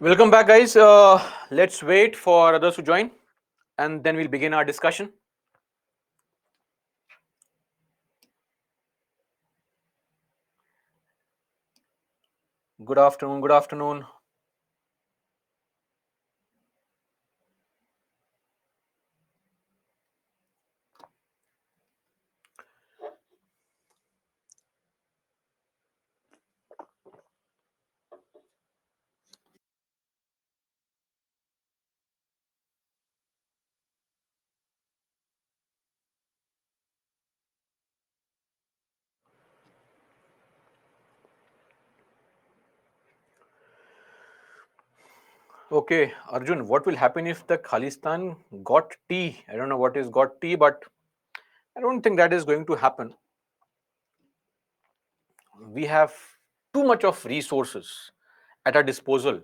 Welcome back, guys. Let's wait for others to join and then we'll begin our discussion. Good afternoon. Good afternoon. Okay, Arjun, what will happen if the Khalistan got tea? I don't know what is got tea, but I don't think that is going to happen. We have too much of resources at our disposal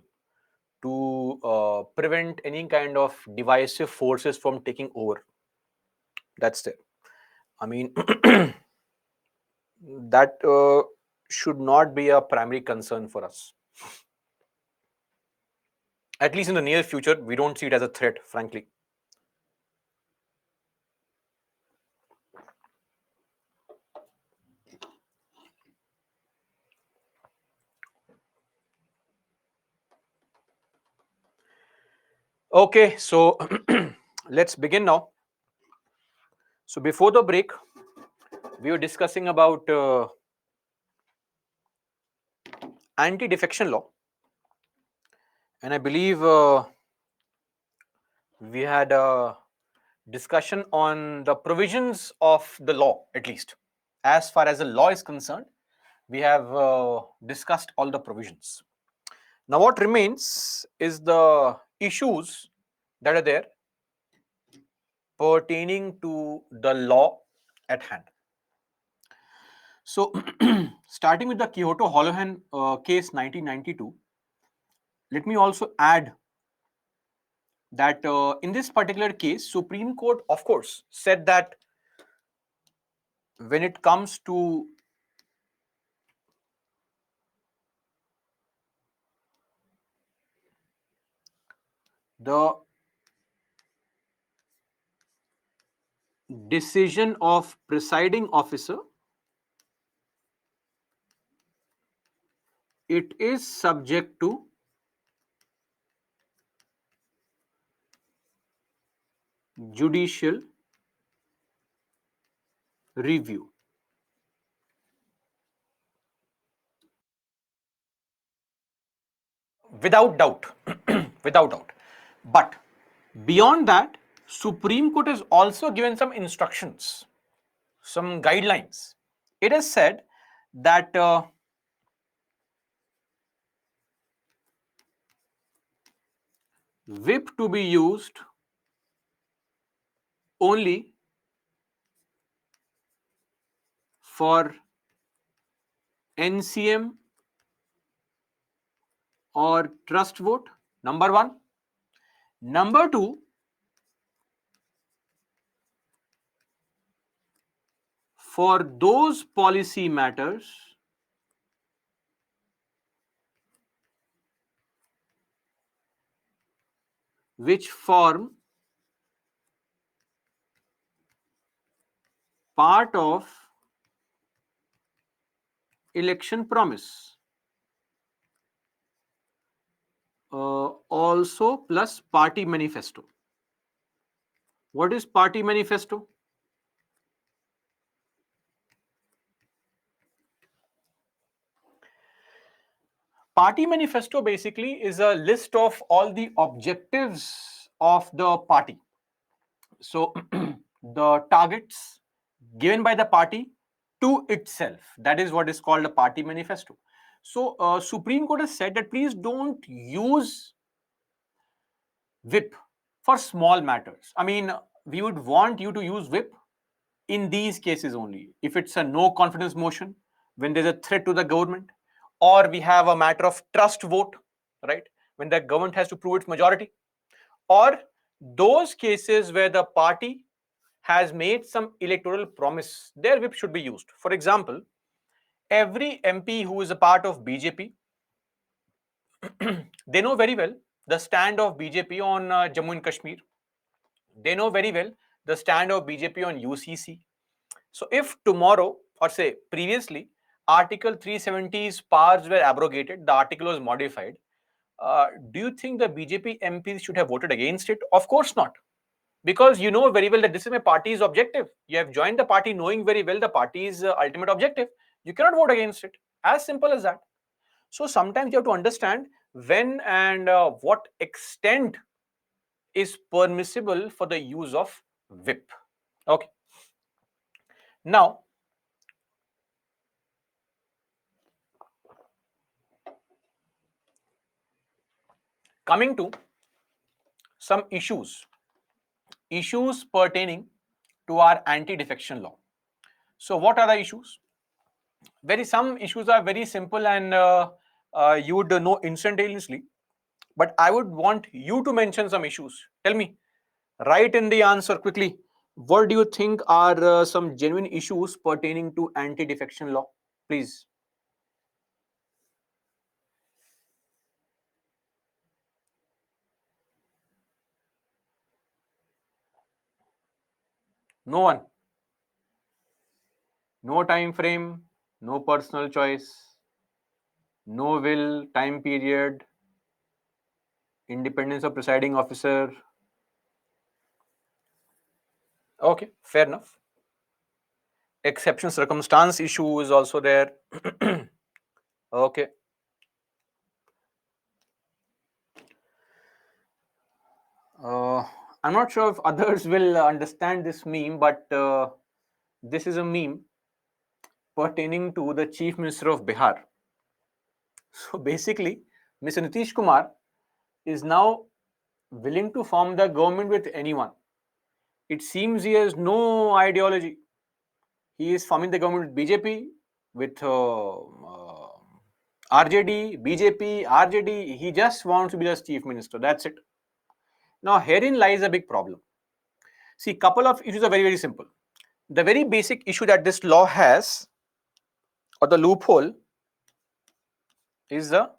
to prevent any kind of divisive forces from taking over. That's it. I mean, that should not be a primary concern for us. At least in the near future, we don't see it as a threat, frankly. Okay, so let's begin now. So before the break, we were discussing about anti-defection law, and I believe we had a discussion on the provisions of the law. At least as far as the law is concerned, we have discussed all the provisions. Now what remains is the issues that are there pertaining to the law at hand. So, starting with the Kyoto Holohan case 1992, let me also add that in this particular case, Supreme Court, of course, said that when it comes to the decision of presiding officer, it is subject to judicial review. Without doubt. Without doubt. But beyond that, Supreme Court has also given some instructions, some guidelines. It is said that whip to be used only for NCM or trust vote, number one. Number two, for those policy matters which form part of election promise. Also plus party manifesto. What is party manifesto? Party manifesto basically is a list of all the objectives of the party. So the targets given by the party to itself, that is what is called a party manifesto. So Supreme Court has said that please don't use whip for small matters. I mean, we would want you to use whip in these cases only. If it's a no confidence motion, when there's a threat to the government, or we have a matter of trust vote, right? When the government has to prove its majority, or those cases where the party has made some electoral promise, their whip should be used. For example, every MP who is a part of BJP they know very well the stand of BJP on Jammu and Kashmir. They know very well the stand of BJP on UCC. So if tomorrow, or say previously, Article 370's powers were abrogated, the article was modified, do you think the BJP MPs should have voted against it? Of course not. Because you know very well that this is my party's objective. You have joined the party knowing very well the party's ultimate objective. You cannot vote against it. As simple as that. So sometimes you have to understand when and what extent is permissible for the use of whip. Okay. Now, coming to some issues pertaining to our anti-defection law. So what are the issues? Some issues are very simple and you would know instantaneously. But I would want you to mention some issues. Tell me, write in the answer quickly. What do you think are some genuine issues pertaining to anti-defection law? Please. No one. No time frame, no personal choice, no will, time period, independence of presiding officer. Okay, fair enough. Exception circumstance issue is also there. Okay. Uh, I'm not sure if others will understand this meme, but this is a meme pertaining to the Chief Minister of Bihar. So basically, Mr. Nitish Kumar is now willing to form the government with anyone. It seems he has no ideology. He is forming the government with BJP, with RJD, BJP, RJD. He just wants to be the chief minister. That's it. Now, herein lies a big problem. See, couple of issues are very, very simple. The very basic issue that this law has, or the loophole, is the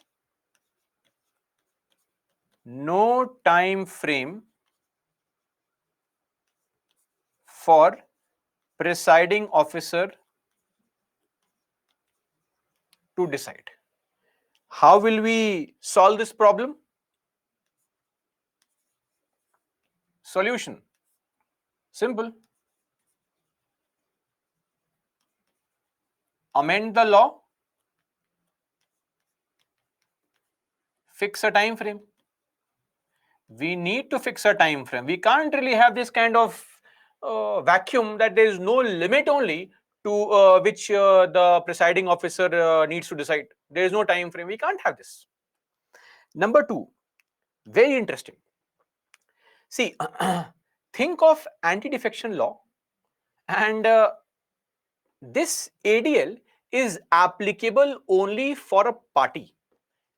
no time frame for presiding officer to decide. How will we solve this problem? Solution. Simple. Amend the law, fix a time frame. We need to fix a time frame. We can't really have this kind of vacuum that there is no limit only to which the presiding officer needs to decide. There is no time frame. We can't have this. Number two, very interesting. See, think of anti-defection law, and this ADL is applicable only for a party.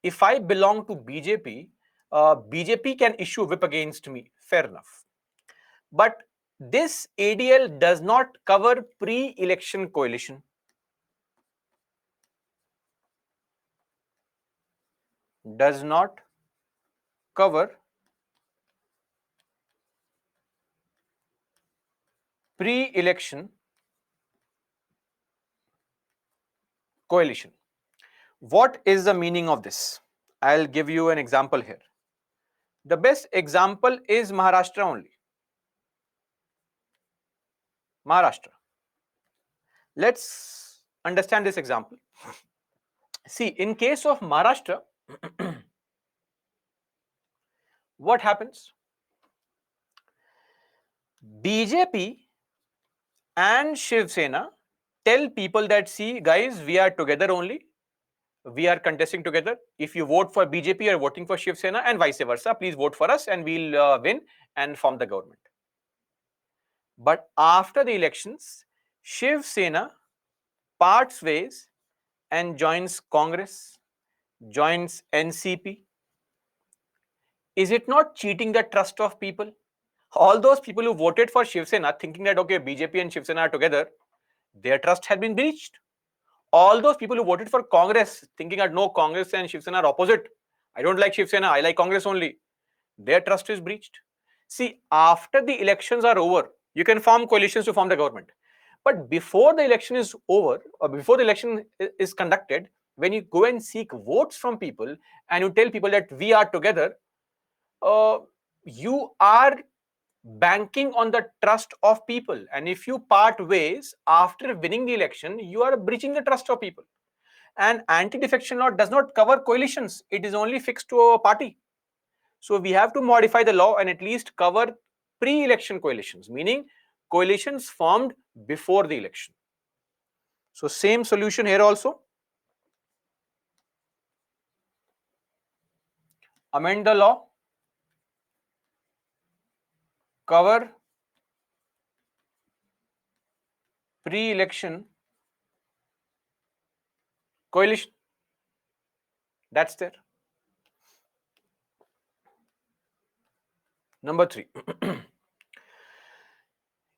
If I belong to BJP, BJP can issue whip against me. Fair enough. But this ADL does not cover pre-election coalition. Does not cover pre-election coalition. What is the meaning of this? I'll give you an example here. The best example is Maharashtra only. Maharashtra. Let's understand this example. See, in case of Maharashtra, what happens? BJP and Shiv Sena tell people that, see, guys, we are together only. We are contesting together. If you vote for BJP, you are voting for Shiv Sena, and vice versa. Please vote for us and we'll win and form the government. But after the elections, Shiv Sena parts ways and joins Congress, joins NCP. Is it not cheating the trust of people? All those people who voted for Shiv Sena thinking that, okay, BJP and Shiv Sena are together, their trust had been breached. All those people who voted for Congress thinking that no, Congress and Shiv Sena are opposite, I don't like Shiv Sena, I like Congress only. Their trust is breached. See, after the elections are over, you can form coalitions to form the government. But before the election is over, or before the election is conducted, when you go and seek votes from people and you tell people that we are together, uh, you are banking on the trust of people. And if you part ways after winning the election, you are breaching the trust of people. And anti-defection law does not cover coalitions, it is only fixed to a party. So we have to modify the law and at least cover pre-election coalitions, meaning coalitions formed before the election. So same solution here also. Amend the law, cover pre-election coalition. That's there. Number 3.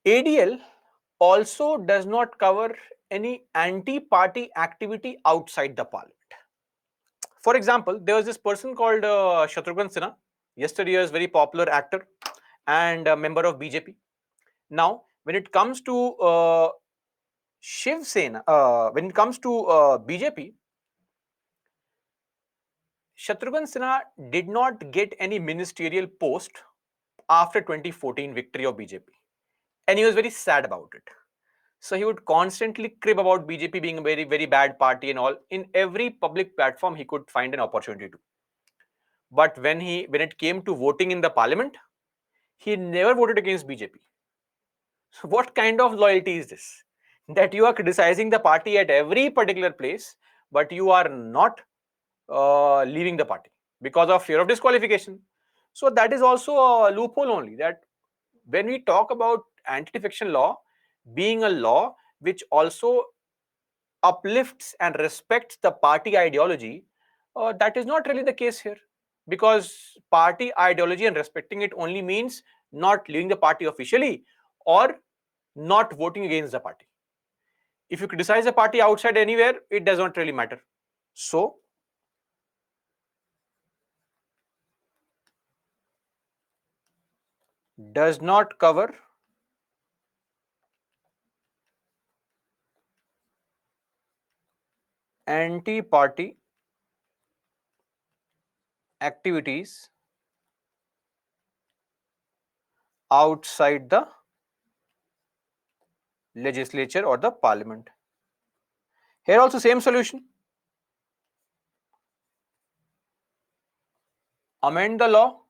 ADL also does not cover any anti-party activity outside the parliament. For example, there was this person called Shatrughan Sinha, yesterday's very popular actor and a member of BJP. Now, when it comes to Shiv Sena, when it comes to BJP, Shatrughan Sinha did not get any ministerial post after 2014 victory of BJP, and he was very sad about it. So he would constantly crib about BJP being a very, very bad party and all. In every public platform, he could find an opportunity to. But when it came to voting in the parliament, he never voted against BJP. So what kind of loyalty is this? That you are criticizing the party at every particular place, but you are not leaving the party because of fear of disqualification. So that is also a loophole only, that when we talk about anti-defection law being a law which also uplifts and respects the party ideology, that is not really the case here, because party ideology and respecting it only means not leaving the party officially or not voting against the party. If you criticize the party outside anywhere, it does not really matter. So does not cover anti-party activities outside the legislature or the parliament. Here also same solution. Amend the law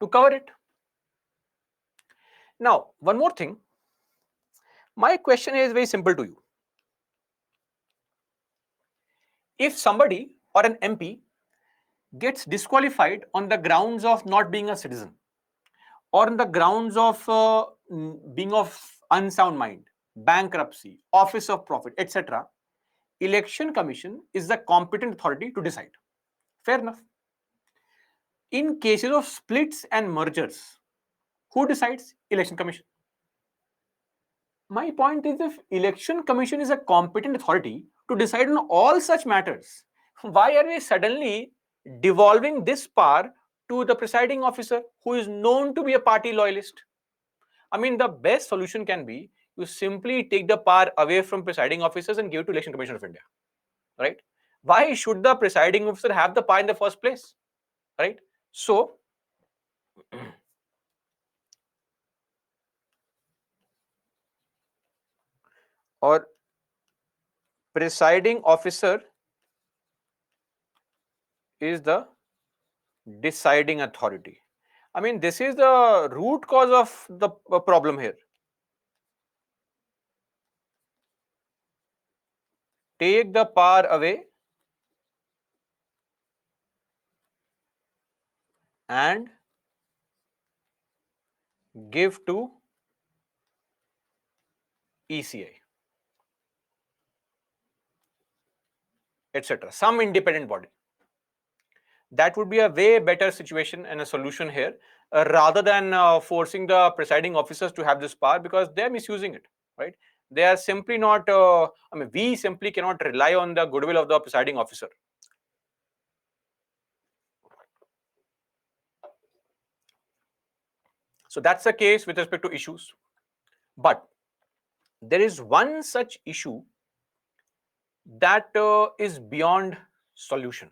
to cover it. Now, one more thing. My question is very simple to you. If somebody or an MP gets disqualified on the grounds of not being a citizen or on the grounds of being of unsound mind, bankruptcy, office of profit, etc., Election Commission is the competent authority to decide. Fair enough. In cases of splits and mergers, who decides? Election Commission. My point is, if Election Commission is a competent authority to decide on all such matters, why are we suddenly devolving this power to the presiding officer who is known to be a party loyalist? I mean, the best solution can be you simply take the power away from presiding officers and give it to Election Commission of India, right? Why should the presiding officer have the power in the first place, right? So, or presiding officer is the deciding authority. I mean, this is the root cause of the problem here. Take the power away and give to ECI, etc. Some independent body. That would be a way better situation and a solution here, rather than forcing the presiding officers to have this power, because they're misusing it, right? They are simply not, we simply cannot rely on the goodwill of the presiding officer. So that's the case with respect to issues. But there is one such issue that is beyond solution.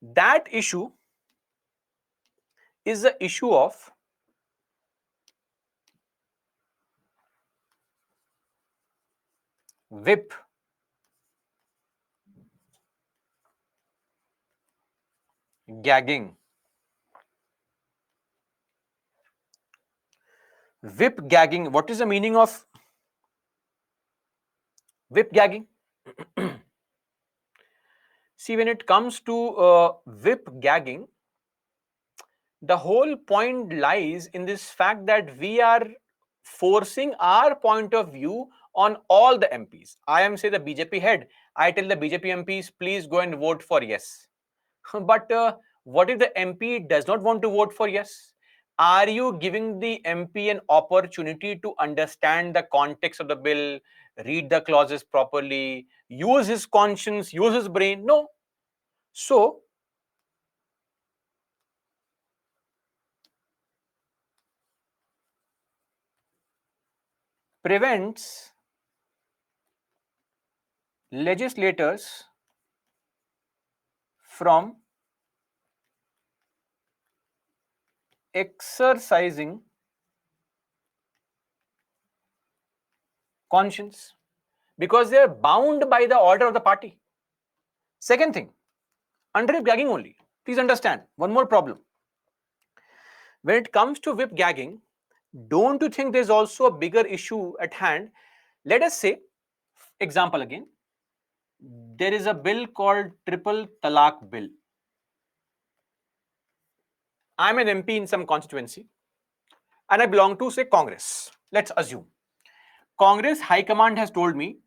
That issue is the issue of whip gagging. Whip gagging. What is the meaning of whip gagging? See, when it comes to whip gagging, the whole point lies in this fact that we are forcing our point of view on all the MPs. I am, say, the BJP head. I tell the BJP MPs, please go and vote for yes. But what if the MP does not want to vote for yes? Are you giving the MP an opportunity to understand the context of the bill, read the clauses properly, use his conscience, use his brain? No. So, prevents legislators from exercising conscience because they are bound by the order of the party. Second thing, under gagging only, please understand one more problem. When it comes to whip gagging, don't you think there's also a bigger issue at hand? Let us say, example again, there is a bill called Triple Talaq Bill. I'm an MP in some constituency and I belong to, say, Congress. Let's assume. Congress High Command has told me,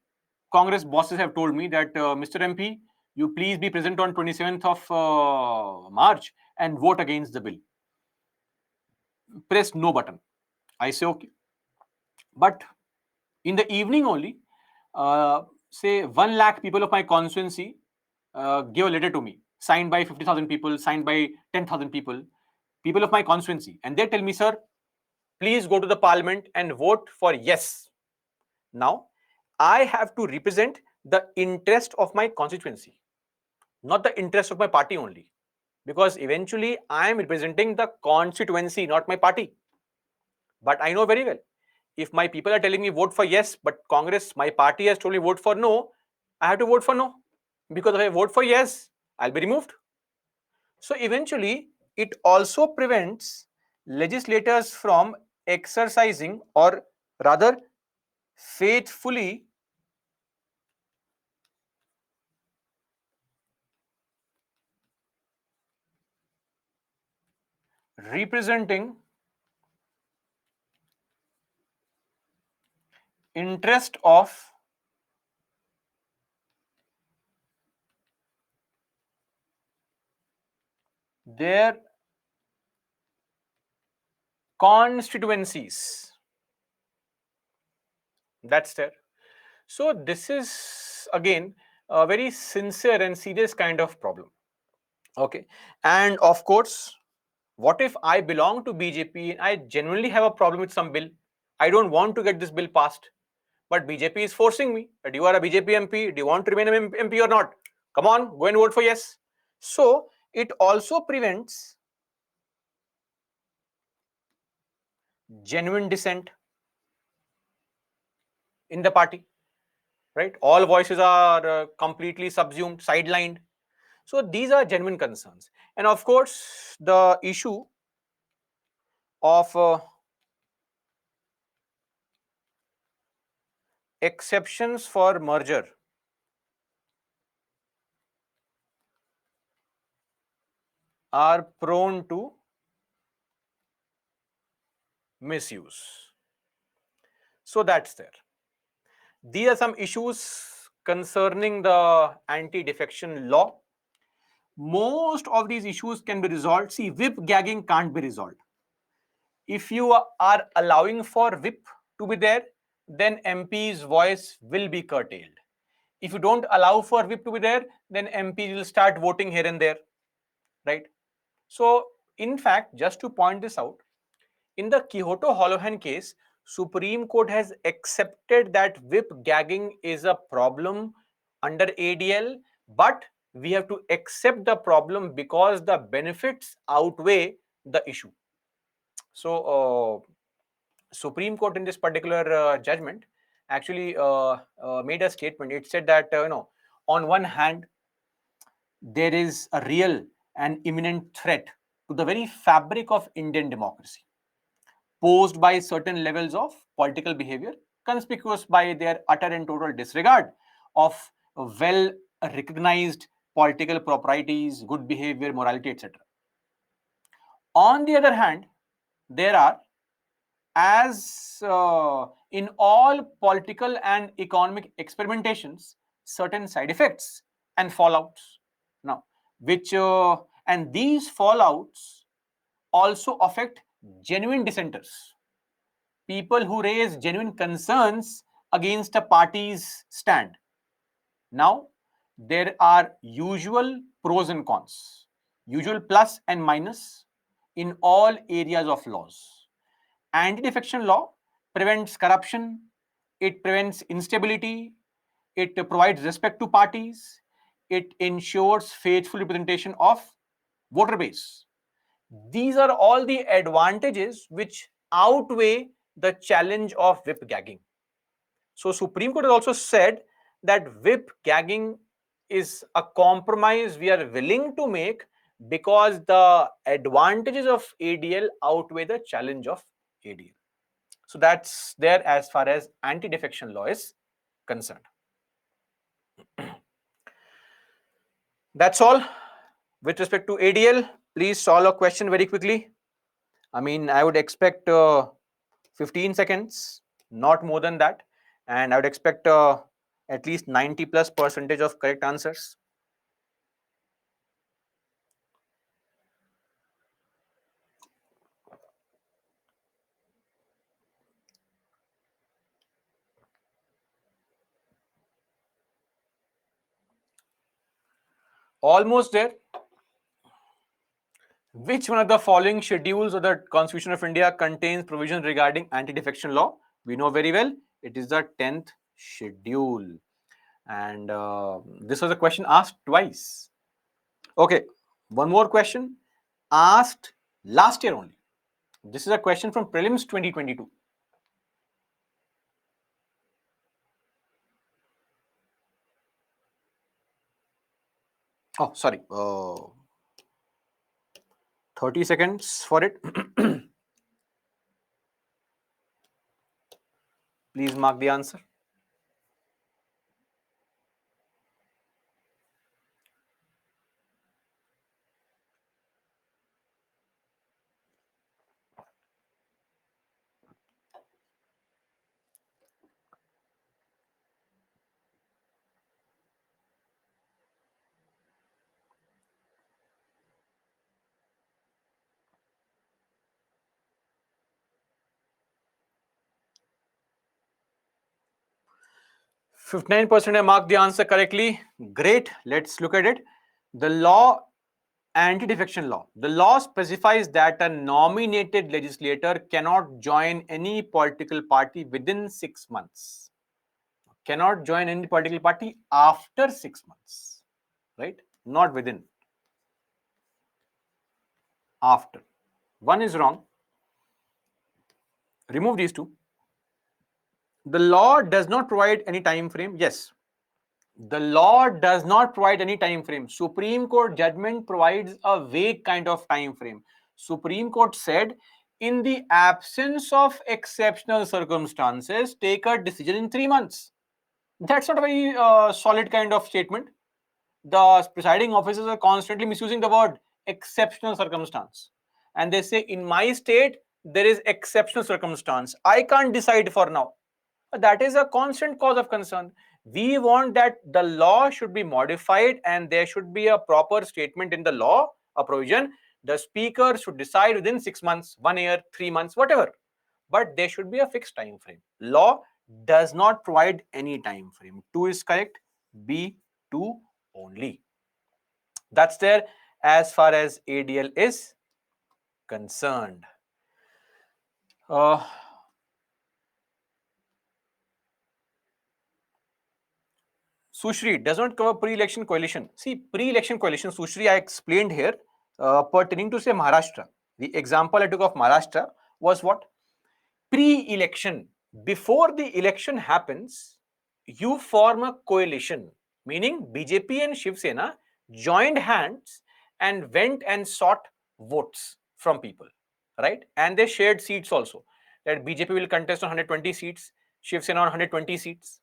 Congress bosses have told me that, Mr. MP, you please be present on 27th of March and vote against the bill. Press no button. I say okay. But in the evening only, say 1 lakh people of my constituency give a letter to me, signed by 50,000 people, signed by 10,000 people, people of my constituency, and they tell me, sir, please go to the parliament and vote for yes. Now, I have to represent the interest of my constituency, not the interest of my party only, because eventually I am representing the constituency, not my party. But I know very well, if my people are telling me vote for yes, but Congress, my party has told me vote for no, I have to vote for no. Because if I vote for yes, I'll be removed. So eventually, it also prevents legislators from exercising, or rather, faithfully representing interest of their constituencies. That's there. So this is again a very sincere and serious kind of problem. Okay. And of course, what if I belong to BJP and I genuinely have a problem with some bill? I don't want to get this bill passed, but BJP is forcing me that you are a BJP MP. Do you want to remain an MP or not? Come on, go and vote for yes. So it also prevents genuine dissent in the party, right? All voices are completely subsumed, sidelined. So these are genuine concerns. And of course, the issue of exceptions for merger are prone to misuse. So that's there. These are some issues concerning the anti-defection law. Most of these issues can be resolved. See, whip gagging can't be resolved. If you are allowing for whip to be there, then MP's voice will be curtailed. If you don't allow for whip to be there, then MPs will start voting here and there, right? So, in fact, just to point this out, in the Kyoto Holohan case, Supreme Court has accepted that whip gagging is a problem under ADL, but we have to accept the problem because the benefits outweigh the issue. So, Supreme Court in this particular judgment actually made a statement. It said that on one hand, there is a real and imminent threat to the very fabric of Indian democracy, posed by certain levels of political behavior, conspicuous by their utter and total disregard of well recognized political proprieties, good behavior, morality, etc. On the other hand, there are, as in all political and economic experimentations, certain side effects and fallouts. Now, which and these fallouts also affect genuine dissenters, people who raise genuine concerns against a party's stand. Now, there are usual pros and cons, usual plus and minus in all areas of laws. Anti-defection law prevents corruption, it prevents instability, it provides respect to parties, it ensures faithful representation of voter base. These are all the advantages which outweigh the challenge of whip gagging. So Supreme Court has also said that whip gagging is a compromise we are willing to make because the advantages of ADL outweigh the challenge of ADL. So that's there as far as anti-defection law is concerned. That's all with respect to ADL. Please solve a question very quickly. I mean, I would expect 15 seconds, not more than that. And I would expect at least 90+% of correct answers. Almost there. Which one of the following schedules of the Constitution of India contains provisions regarding anti-defection law? We know very well it is the 10th schedule. And this was a question asked twice. Okay, one more question asked last year only. This is a question from prelims 2022. Oh, sorry. 30 seconds for it. Please mark the answer. %59% have marked the answer correctly. Great. Let's look at it. The law, anti-defection law. The law specifies that a nominated legislator cannot join any political party within 6 months. Cannot join any political party after 6 months. Right? Not within. After. One is wrong. Remove these two. The law does not provide any time frame. Yes. The law does not provide any time frame. Supreme Court judgment provides a vague kind of time frame. Supreme Court said, in the absence of exceptional circumstances, take a decision in 3 months. That's not a very solid kind of statement. The presiding officers are constantly misusing the word exceptional circumstance. And they say, in my state, there is exceptional circumstance. I can't decide for now. That is a constant cause of concern. We want that the law should be modified and there should be a proper statement in the law, a provision. The speaker should decide within 6 months, 1 year, 3 months, whatever. But there should be a fixed time frame. Law does not provide any time frame. 2 is correct. B, 2 only. That's there as far as ADL is concerned. Sushri does not cover pre-election coalition. See, pre-election coalition, Sushri, I explained here pertaining to say Maharashtra. The example I took of Maharashtra was what? Pre-election. Before the election happens, you form a coalition, meaning BJP and Shiv Sena joined hands and went and sought votes from people, right? And they shared seats also. That BJP will contest on 120 seats, Shiv Sena on 120 seats.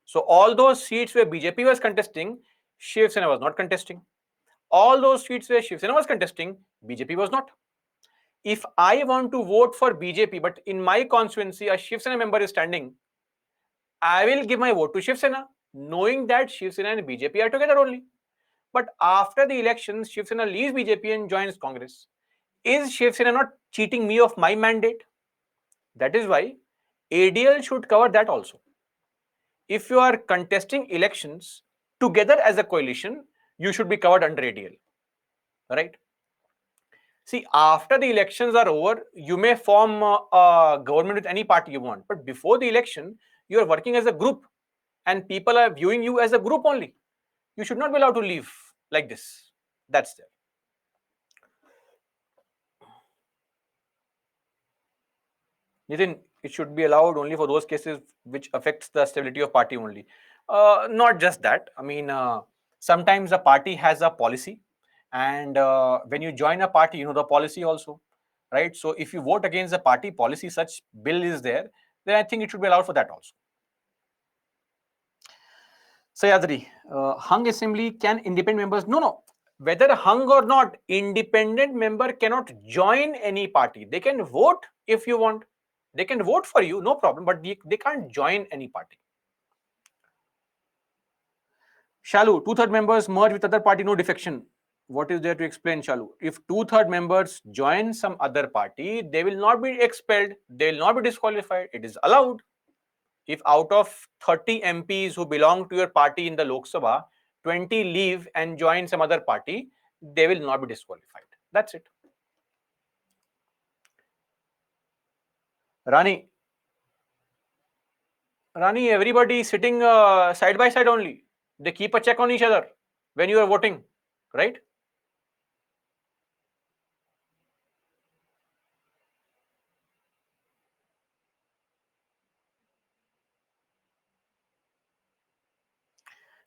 So all those seats where BJP was contesting, Shiv Sena was not contesting. All those seats where Shiv Sena was contesting, BJP was not. If I want to vote for BJP, but in my constituency a Shiv Sena member is standing, I will give my vote to Shiv Sena, knowing that Shiv Sena and BJP are together only. But after the elections, Shiv Sena leaves BJP and joins Congress. Is Shiv Sena not cheating me of my mandate? That is why ADL should cover that also. If you are contesting elections together as a coalition, you should be covered under ADL, right? See, after the elections are over, you may form a government with any party you want. But before the election, you are working as a group and people are viewing you as a group only. You should not be allowed to leave like this. That's there. Nitin, it should be allowed only for those cases which affects the stability of party only. Not just that. I mean, sometimes a party has a policy, and when you join a party, you know the policy also, right? So if you vote against the party policy, such bill is there, then I think it should be allowed for that also. Sayadri, hung assembly can independent members? No. Whether hung or not, independent member cannot join any party. They can vote if you want. They can vote for you, no problem, but they can't join any party. Shalu, two-third members merge with other party, no defection. What is there to explain, Shalu? If two-third members join some other party, they will not be expelled. They will not be disqualified. It is allowed. If out of 30 MPs who belong to your party in the Lok Sabha, 20 leave and join some other party, they will not be disqualified. That's it. Rani, everybody is sitting side by side only. They keep a check on each other when you are voting, right?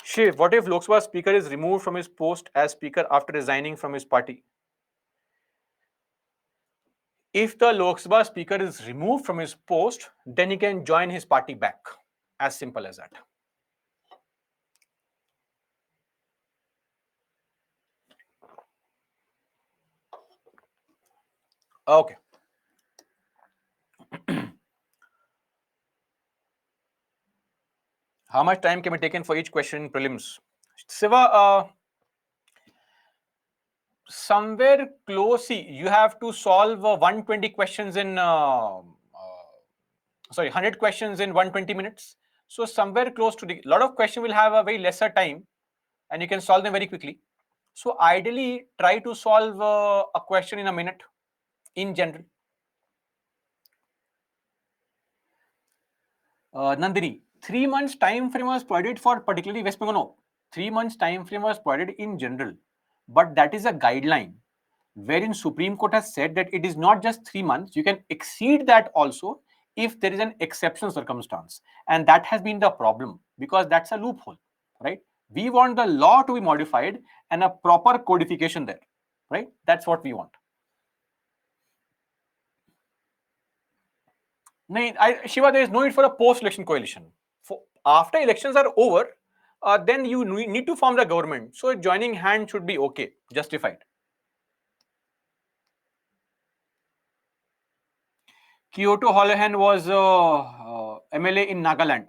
Shiv, what if Lok Sabha speaker is removed from his post as speaker after resigning from his party? If the Lok Sabha speaker is removed from his post, then he can join his party back. As simple as that. Okay. How much time can be taken for each question in prelims? Siva, somewhere close, see, you have to solve 120 questions in, sorry, 100 questions in 120 minutes. So somewhere close to the, lot of questions will have a very lesser time and you can solve them very quickly. So ideally, try to solve a question in a minute in general. Nandini, 3 months time frame was provided for particularly West Bengal. No, 3 months time frame was provided in general, but that is a guideline wherein Supreme Court has said that it is not just 3 months. You can exceed that also if there is an exceptional circumstance, and that has been the problem because that's a loophole, right? We want the law to be modified and a proper codification there, right? That's what we want. Shiva, there is no need for a post-election coalition. After elections are over, then you need to form the government. So joining hand should be okay, justified. Kyoto Holohan was MLA in Nagaland.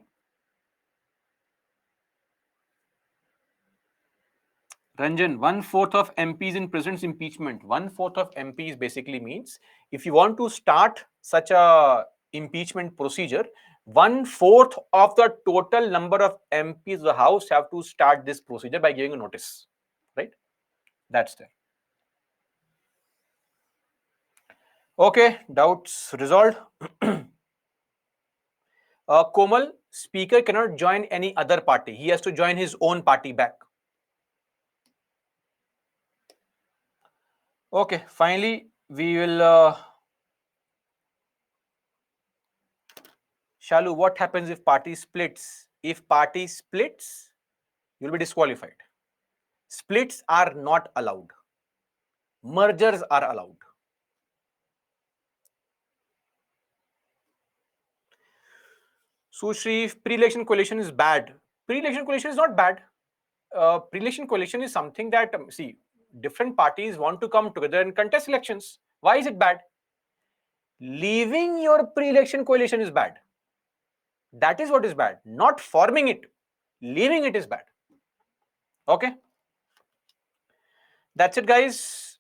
Ranjan, 1/4 of MPs in president's impeachment. 1/4 of MPs basically means if you want to start such a impeachment procedure, 1/4 of the total number of MPs of the House have to start this procedure by giving a notice, right? That's there. Okay, doubts resolved. Komal, speaker cannot join any other party. He has to join his own party back. Okay, finally, we will... Shalu, what happens if party splits? If party splits, you'll be disqualified. Splits are not allowed. Mergers are allowed. Sushri, if pre-election coalition is bad, pre-election coalition is not bad. Pre-election coalition is something that, see, different parties want to come together and contest elections. Why is it bad? Leaving your pre-election coalition is bad. That is what is bad. Not forming it. Leaving it is bad. Okay? That's it, guys.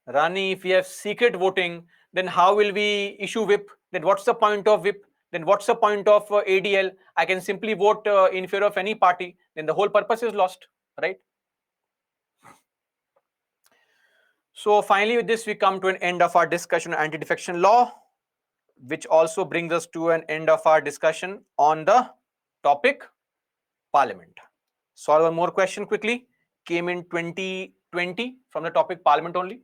Rani, if we have secret voting, then how will we issue whip? Then what's the point of whip? Then what's the point of ADL? I can simply vote in favor of any party. Then the whole purpose is lost, right? So finally, with this, we come to an end of our discussion on anti-defection law, which also brings us to an end of our discussion on the topic Parliament. Solve one more question quickly. Came in 2020 from the topic Parliament only.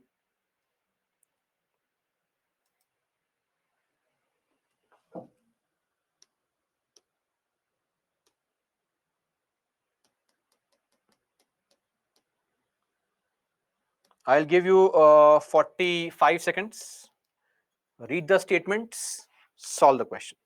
I'll give you 45 seconds. Read the statements, solve the question.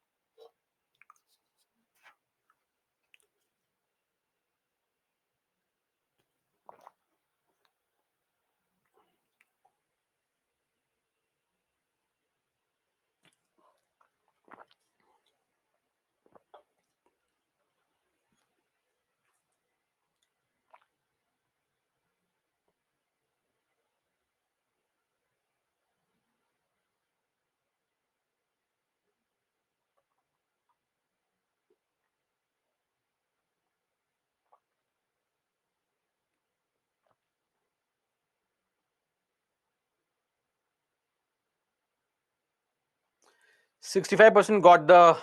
%65% got the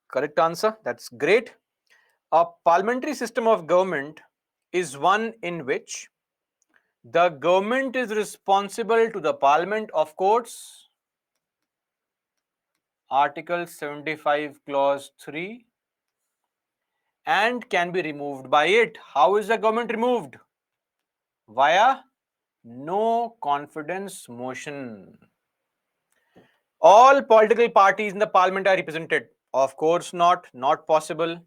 correct answer. That's great. A parliamentary system of government is one in which the government is responsible to the parliament, of course. Article 75, clause 3, and can be removed by it. How is the government removed? Via no confidence motion. All political parties in the parliament are represented. Of course not possible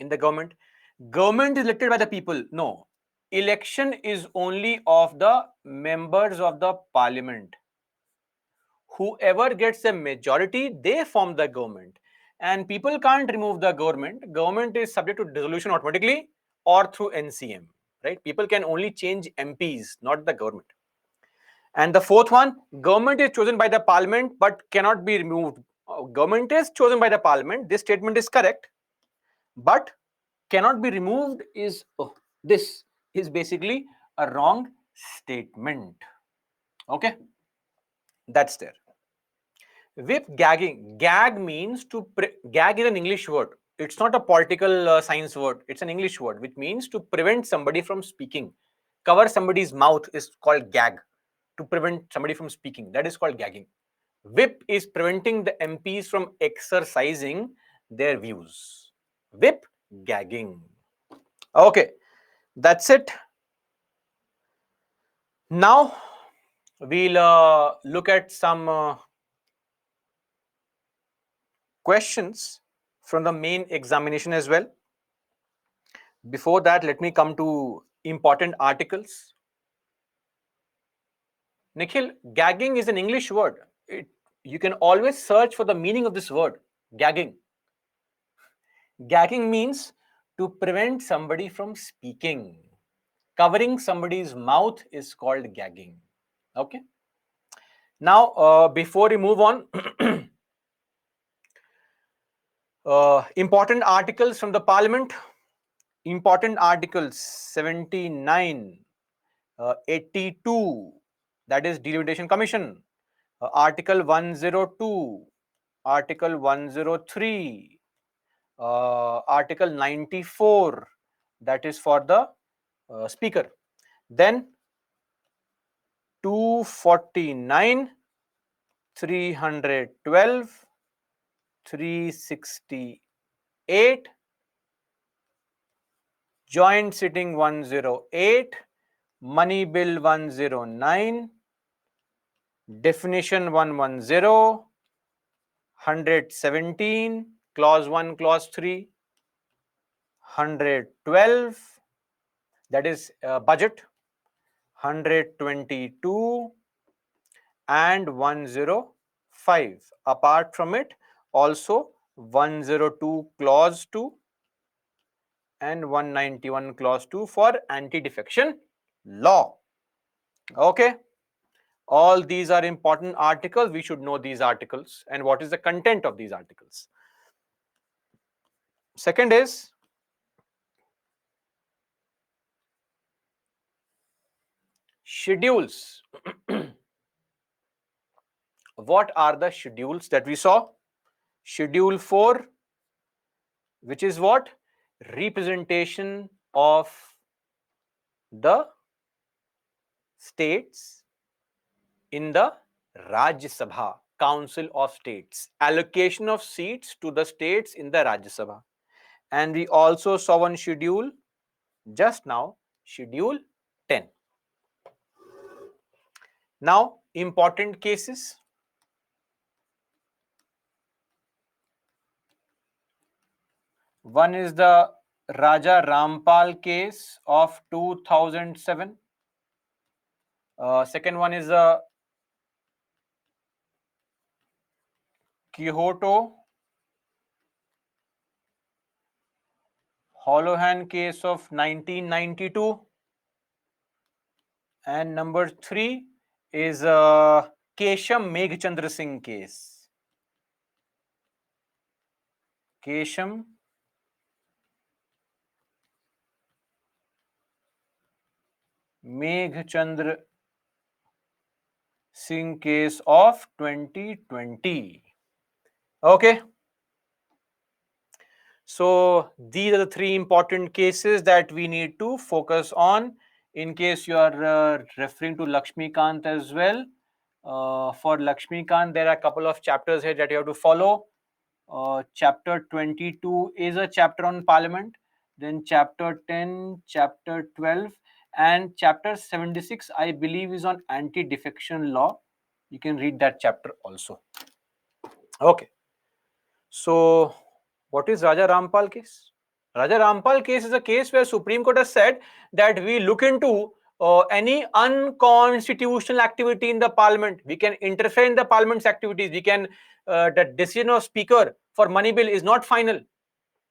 in the government. Government is elected by the people. No. Election is only of the members of the parliament. Whoever gets a majority, they form the government. And people can't remove the government. Government is subject to dissolution automatically or through NCM. Right? People can only change MPs, not the government. And the fourth one, government is chosen by the parliament but cannot be removed. Government is chosen by the parliament. This statement is correct, but cannot be removed is this is basically a wrong statement. Okay, that's there. Whip gagging. Gag means to gag is an English word. It's not a political science word. It's an English word which means to prevent somebody from speaking. Cover somebody's mouth is called gag. To prevent somebody from speaking, that is called gagging. Whip is preventing the MPs from exercising their views. Whip gagging. Okay, that's it. Now we'll look at some questions from the main examination as well. Before that, let me come to important articles. Nikhil, gagging is an English word. You can always search for the meaning of this word, gagging. Gagging means to prevent somebody from speaking. Covering somebody's mouth is called gagging. Okay. Now, before we move on, important articles from the Parliament. Important articles 79, 82, that is Delimitation Commission. Article 102, Article 103, Article 94, that is for the Speaker. Then 249, 312, 368, Joint Sitting 108, Money Bill 109, Definition 110, 117, Clause 1, Clause 3, 112, that is budget, 122, and 105. Apart from it, also 102 Clause 2 and 191 Clause 2 for anti-defection law. Okay. All these are important articles. We should know these articles and what is the content of these articles. Second is schedules. What are the schedules that we saw? Schedule 4, which is what? Representation of the states in the Rajya Sabha, Council of States, allocation of seats to the states in the Rajya Sabha. And we also saw one schedule just now, Schedule 10. Now, important cases. One is the Raja Rampal case of 2007. Second one is the Kyoto Holohan case of 1992. And number 3 is Kesham Meghchandra Singh case. Kesham Meghchandra Singh case of 2020. Okay. So these are the 3 important cases that we need to focus on. In case you are referring to Lakshmikant as well. For Lakshmikant, there are a couple of chapters here that you have to follow. Chapter 22 is a chapter on Parliament. Then chapter 10, chapter 12, and chapter 76, I believe, is on anti-defection law. You can read that chapter also. Okay. So, what is Raja Rampal case? Raja Rampal case is a case where Supreme Court has said that we look into any unconstitutional activity in the Parliament. We can interfere in the Parliament's activities. We can, the decision of Speaker for money bill is not final.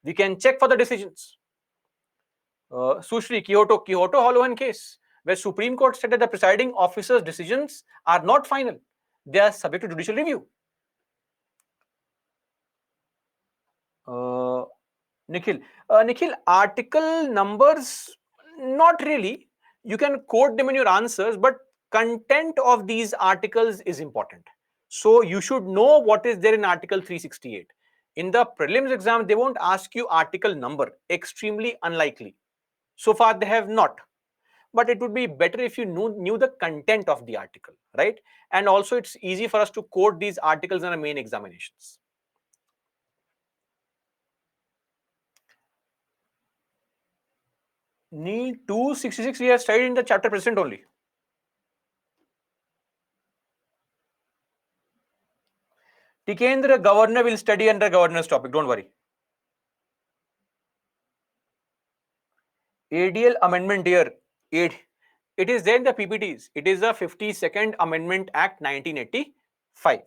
We can check for the decisions. Sushri, Kyoto Holohan case, where Supreme Court said that the presiding officer's decisions are not final. They are subject to judicial review. Nikhil, article numbers, not really. You can quote them in your answers, but content of these articles is important. So you should know what is there in Article 368. In the prelims exam, they won't ask you article number. Extremely unlikely. So far, they have not. But it would be better if you knew the content of the article, right? And also, it's easy for us to quote these articles in our main examinations. Need 266 we have studied in the chapter present only. Tikendra, governor will study under governor's topic, don't worry. ADL amendment here, it is there in the PPTs. It is the 52nd Amendment Act 1985.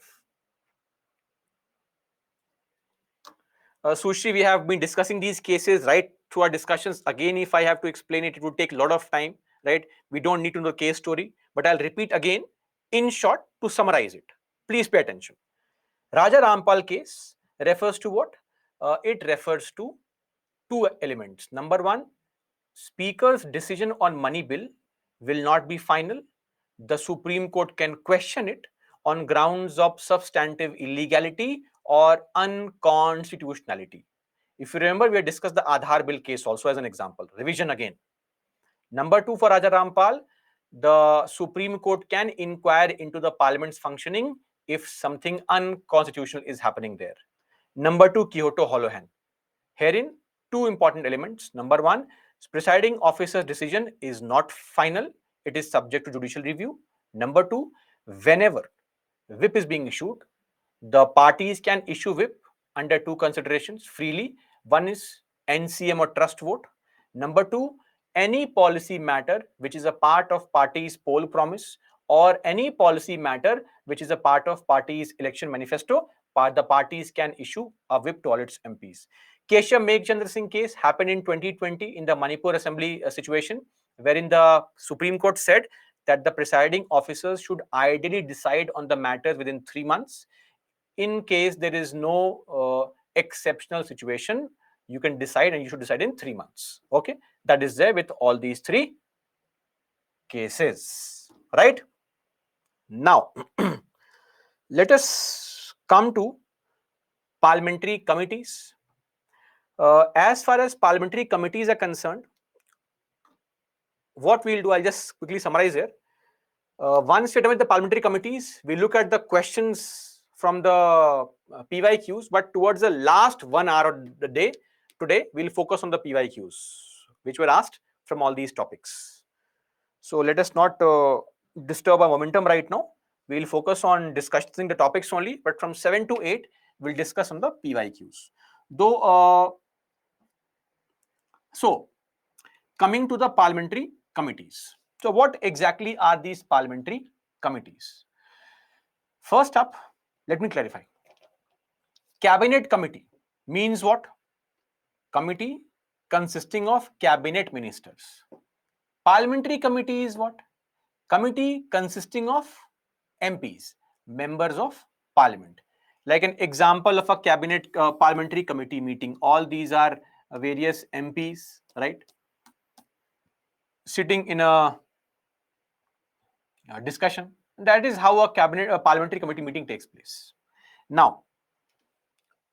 Sushri, we have been discussing these cases right through our discussions. Again, if I have to explain it, it would take a lot of time, right? We don't need to know the case story, but I'll repeat again. In short, to summarize it, please pay attention. Raja Rampal case refers to what? It refers to two elements. Number one, Speaker's decision on money bill will not be final. The Supreme Court can question it on grounds of substantive illegality or unconstitutionality. If you remember, we had discussed the Aadhaar bill case also as an example. Revision again. Number two, for Raja Rampal, the Supreme Court can inquire into the Parliament's functioning if something unconstitutional is happening there. Number two, Kyoto Hollow Hand. Herein, two important elements. Number one, presiding officer's decision is not final, it is subject to judicial review. Number two, whenever whip is being issued, the parties can issue whip under two considerations freely. One is NCM or trust vote. Number two, any policy matter which is a part of party's poll promise or any policy matter which is a part of party's election manifesto, the parties can issue a whip to all its MPs. Keshav Meghchandra Singh case happened in 2020 in the Manipur Assembly situation, wherein the Supreme Court said that the presiding officers should ideally decide on the matters within 3 months. In case there is no exceptional situation, you can decide and you should decide in 3 months. Okay, that is there with all these three cases, right? Now, let us come to parliamentary committees. As far as parliamentary committees are concerned, what we'll do, I'll just quickly summarize here. Once we're done with the parliamentary committees, we look at the questions from the PYQs, but towards the last 1 hour of the day, today, we'll focus on the PYQs, which were asked from all these topics. So let us not disturb our momentum right now. We'll focus on discussing the topics only, but from 7 to 8, we'll discuss on the PYQs. Though, so coming to the parliamentary committees. So what exactly are these parliamentary committees? First up, let me clarify. Cabinet committee means what? Committee consisting of cabinet ministers. Parliamentary committee is what? Committee consisting of MPs, members of parliament. Like an example of a cabinet parliamentary committee meeting, all these are various MPs, right? Sitting in a discussion. That is how a parliamentary committee meeting takes place. Now,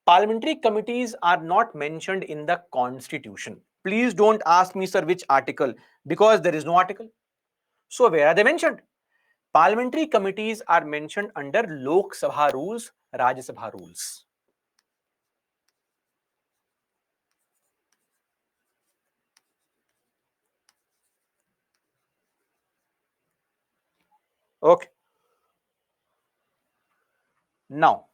parliamentary committees are not mentioned in the constitution. Please don't ask me, sir, which article, because there is no article. So where are they mentioned? Parliamentary committees are mentioned under Lok Sabha rules, Rajya Sabha rules. Okay. Now,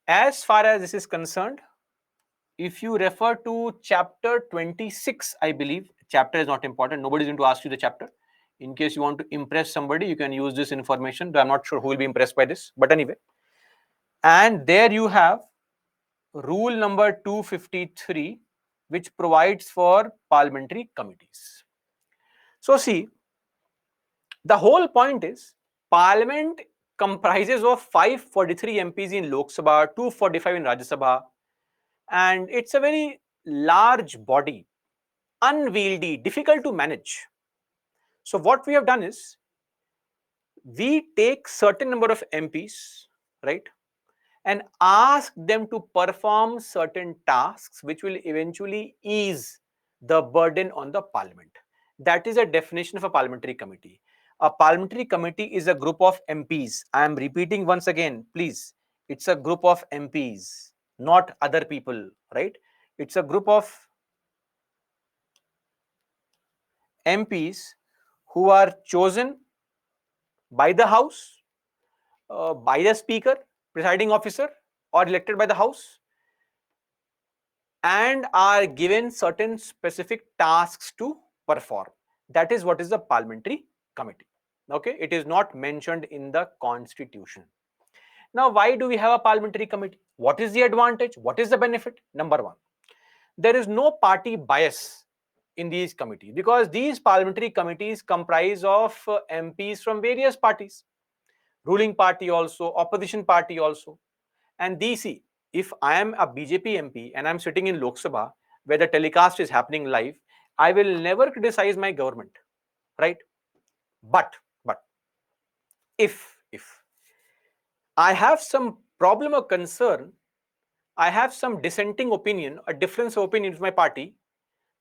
as far as this is concerned, if you refer to chapter 26, I believe, chapter is not important. Nobody's going to ask you the chapter. In case you want to impress somebody, you can use this information. I'm not sure who will be impressed by this, but anyway. And there you have rule number 253, which provides for parliamentary committees. So see, the whole point is parliament comprises of 543 MPs in Lok Sabha, 245 in Rajya Sabha, and it's a very large body, unwieldy, difficult to manage. So what we have done is we take certain number of MPs, right, and ask them to perform certain tasks which will eventually ease the burden on the parliament. That is a definition of a parliamentary committee. A parliamentary committee is a group of MPs. I am repeating once again, please. It's a group of MPs, not other people, right? It's a group of MPs who are chosen by the House, by the Speaker, presiding officer, or elected by the House, and are given certain specific tasks to perform. That is what is the parliamentary committee. Okay, it is not mentioned in the constitution. Now, why do we have a parliamentary committee? What is the advantage? What is the benefit? Number one, there is no party bias in these committees, because these parliamentary committees comprise of MPs from various parties, ruling party also, opposition party also. And these, see, if I am a BJP MP and I'm sitting in Lok Sabha where the telecast is happening live, I will never criticize my government, right? But if I have some problem or concern, I have some dissenting opinion, a difference of opinion with my party,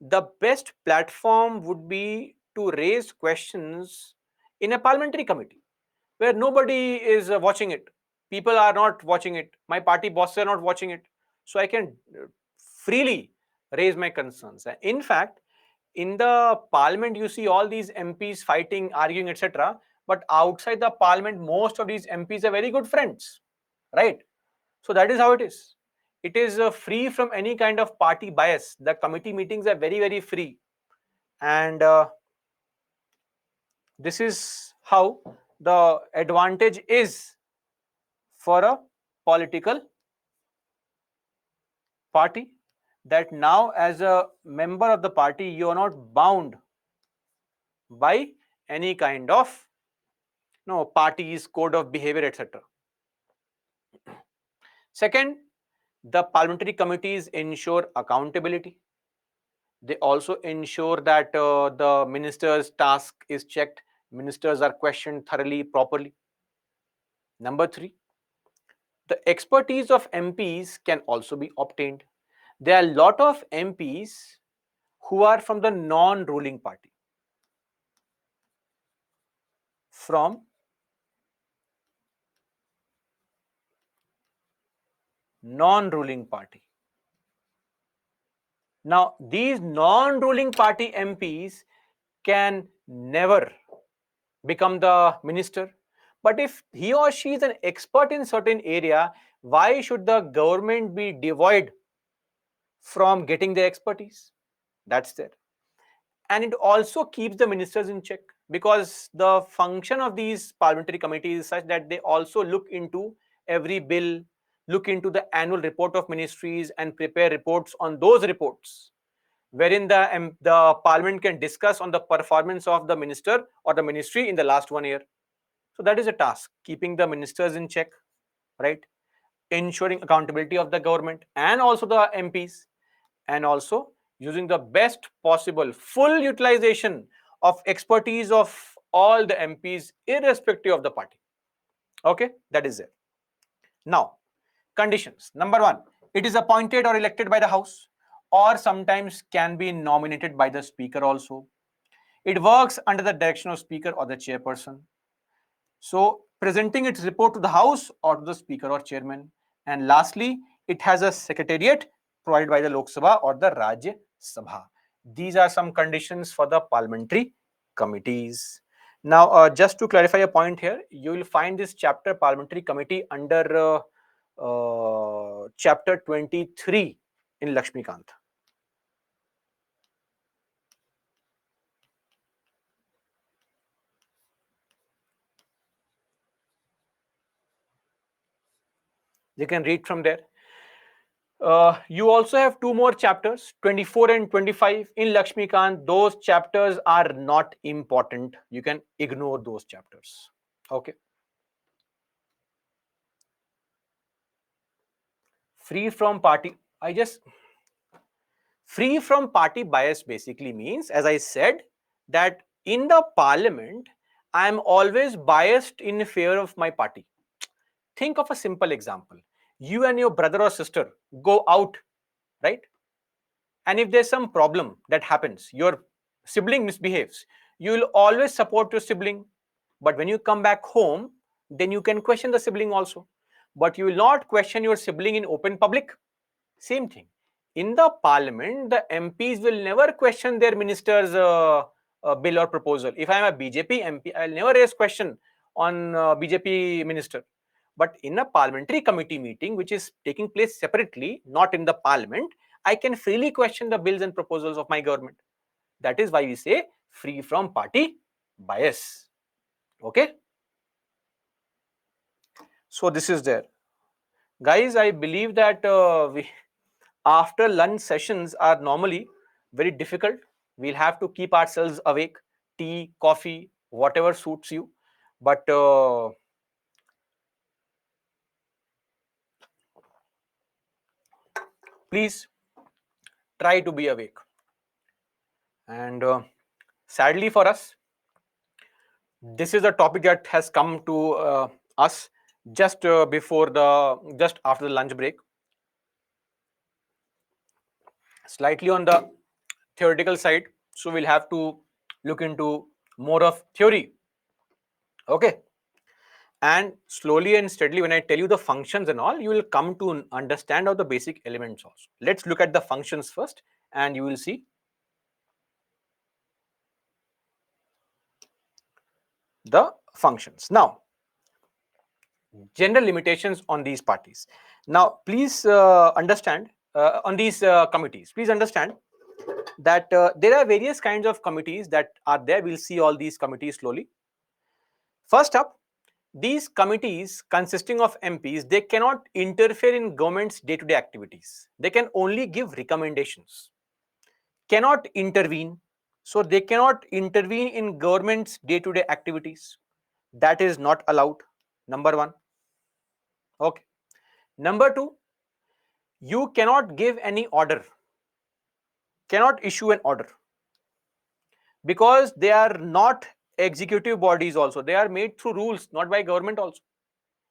the best platform would be to raise questions in a parliamentary committee where nobody is watching it. People are not watching it. My party bosses are not watching it. So I can freely raise my concerns. In fact, in the parliament, you see all these MPs fighting, arguing, etc. But outside the parliament, most of these MPs are very good friends, right? So that is how it is. It is free from any kind of party bias. The committee meetings are very, very free. And this is how the advantage is for a political party, that now as a member of the party, you are not bound by any kind of party's code of behavior, etc. Second, the parliamentary committees ensure accountability. They also ensure that the minister's task is checked, ministers are questioned thoroughly, properly. Number three, the expertise of MPs can also be obtained. There are a lot of MPs who are from the non-ruling party, from non-ruling party. Now, these non-ruling party MPs can never become the minister. But if he or she is an expert in certain area, why should the government be devoid from getting the expertise? That's there. And it also keeps the ministers in check, because the function of these parliamentary committees is such that they also look into every bill, look into the annual report of ministries and prepare reports on those reports, wherein the parliament can discuss on the performance of the minister or the ministry in the last 1 year. So that is a task, keeping the ministers in check, right? Ensuring accountability of the government and also the MPs, and also using the best possible full utilization of expertise of all the MPs, irrespective of the party. Okay, that is it. Now, conditions. Number one, it is appointed or elected by the House, or sometimes can be nominated by the Speaker also. It works under the direction of Speaker or the Chairperson. So, presenting its report to the House or to the Speaker or Chairman. And lastly, it has a secretariat provided by the Lok Sabha or the Rajya Sabha. These are some conditions for the parliamentary committees. Now, just to clarify a point here, you will find this chapter parliamentary committee under chapter 23 in Lakshmikant. You can read from there. You also have two more chapters, 24 and 25 in Lakshmikant. Those chapters are not important. You can ignore those chapters. Okay. Free from party. Free from party bias basically means, as I said, that in the parliament, I am always biased in favor of my party. Think of a simple example. You and your brother or sister go out, right? And if there's some problem that happens, your sibling misbehaves, you will always support your sibling. But when you come back home, then you can question the sibling also. But you will not question your sibling in open public. Same thing. In the parliament, the MPs will never question their minister's bill or proposal. If I am a BJP MP, I will never raise question on BJP minister. But in a parliamentary committee meeting, which is taking place separately, not in the parliament, I can freely question the bills and proposals of my government. That is why we say free from party bias. Okay. So this is there. Guys, I believe that after lunch sessions are normally very difficult. We'll have to keep ourselves awake. Tea, coffee, whatever suits you. But please try to be awake. And sadly for us, this is a topic that has come to us just after the lunch break. Slightly on the theoretical side, so we'll have to look into more of theory. Okay. And slowly and steadily, when I tell you the functions and all, you will come to understand all the basic elements also. Let's look at the functions first, and you will see the functions. Now, general limitations on these parties. Now, please understand on these committees. Please understand that there are various kinds of committees that are there. We'll see all these committees slowly. First up, these committees consisting of MPs, they cannot interfere in government's day-to-day activities. They can only give recommendations, cannot intervene. So they cannot intervene in government's day-to-day activities. That is not allowed. Number one. Okay. Number two, you cannot give any order, cannot issue an order, because they are not executive bodies also. They are made through rules, not by government also.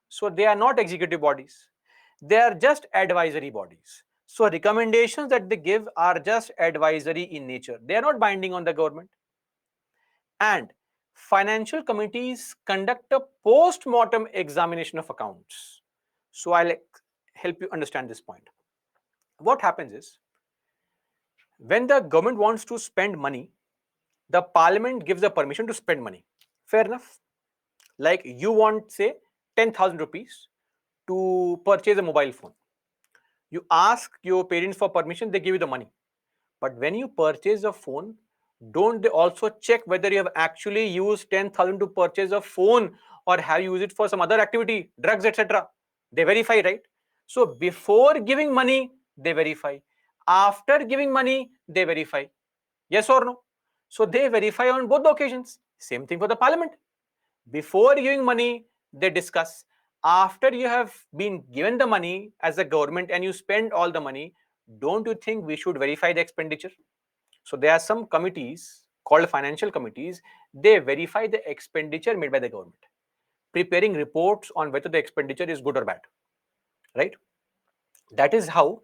So they are not executive bodies. They are just advisory bodies. So recommendations that they give are just advisory in nature. They are not binding on the government. And financial committees conduct a post-mortem examination of accounts. So I'll help you understand this point. What happens is, when the government wants to spend money, the parliament gives the permission to spend money. Fair enough. Like you want, say, 10,000 rupees to purchase a mobile phone. You ask your parents for permission, they give you the money. But when you purchase a phone, don't they also check whether you have actually used 10,000 to purchase a phone, or have you used it for some other activity, drugs, etc.? They verify, right? So before giving money, they verify. After giving money, they verify. Yes or no? So they verify on both the occasions. Same thing for the parliament. Before giving money, they discuss. After you have been given the money as a government and you spend all the money, don't you think we should verify the expenditure? So there are some committees called financial committees. They verify the expenditure made by the government, preparing reports on whether the expenditure is good or bad, right? That is how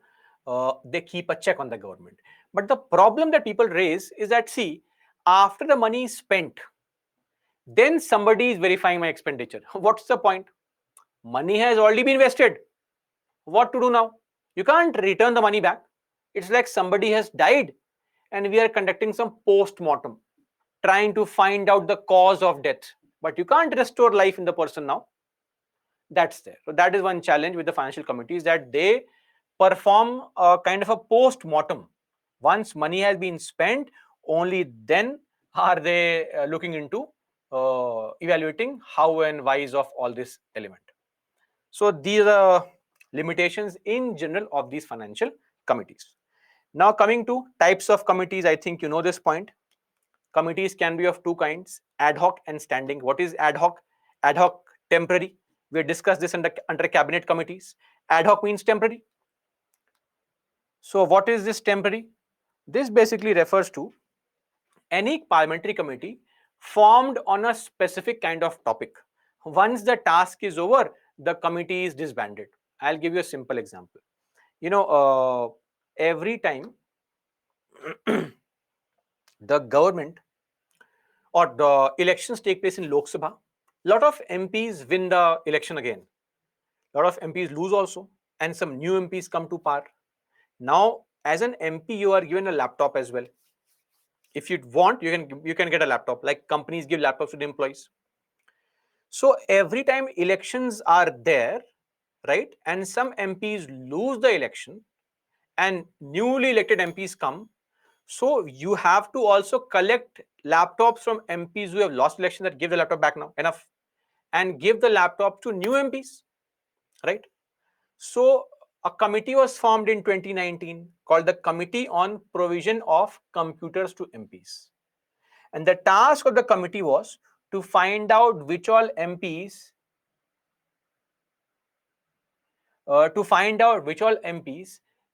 they keep a check on the government. But the problem that people raise is that, see, after the money is spent, then somebody is verifying my expenditure. What's the point? Money has already been invested. What to do now? You can't return the money back. It's like somebody has died and we are conducting some post-mortem, trying to find out the cause of death. But you can't restore life in the person now. That's there. So that is one challenge with the financial committees, that they perform a kind of a post-mortem. Once money has been spent, only then are they looking into evaluating how and whys of all this element. So these are limitations in general of these financial committees. Now coming to types of committees, I think you know this point. Committees can be of two kinds: ad hoc and standing. What is ad hoc? Ad hoc, temporary. We discussed this under cabinet committees. Ad hoc means temporary. So what is this temporary? This basically refers to any parliamentary committee formed on a specific kind of topic. Once the task is over, the committee is disbanded. I'll give you a simple example. Every time the government or the elections take place in Lok Sabha, lot of MPs win the election again. Lot of MPs lose also, and some new MPs come to power. Now, as an MP, you are given a laptop as well. If you want, you can get a laptop. Like companies give laptops to the employees. So every time elections are there, right, and some MPs lose the election and newly elected MPs come, so you have to also collect laptops from MPs who have lost election, that give the laptop back now, enough, and give the laptop to new MPs, right? So a committee was formed in 2019 called the Committee on Provision of Computers to MPs. And the task of the committee was to find out which all MPs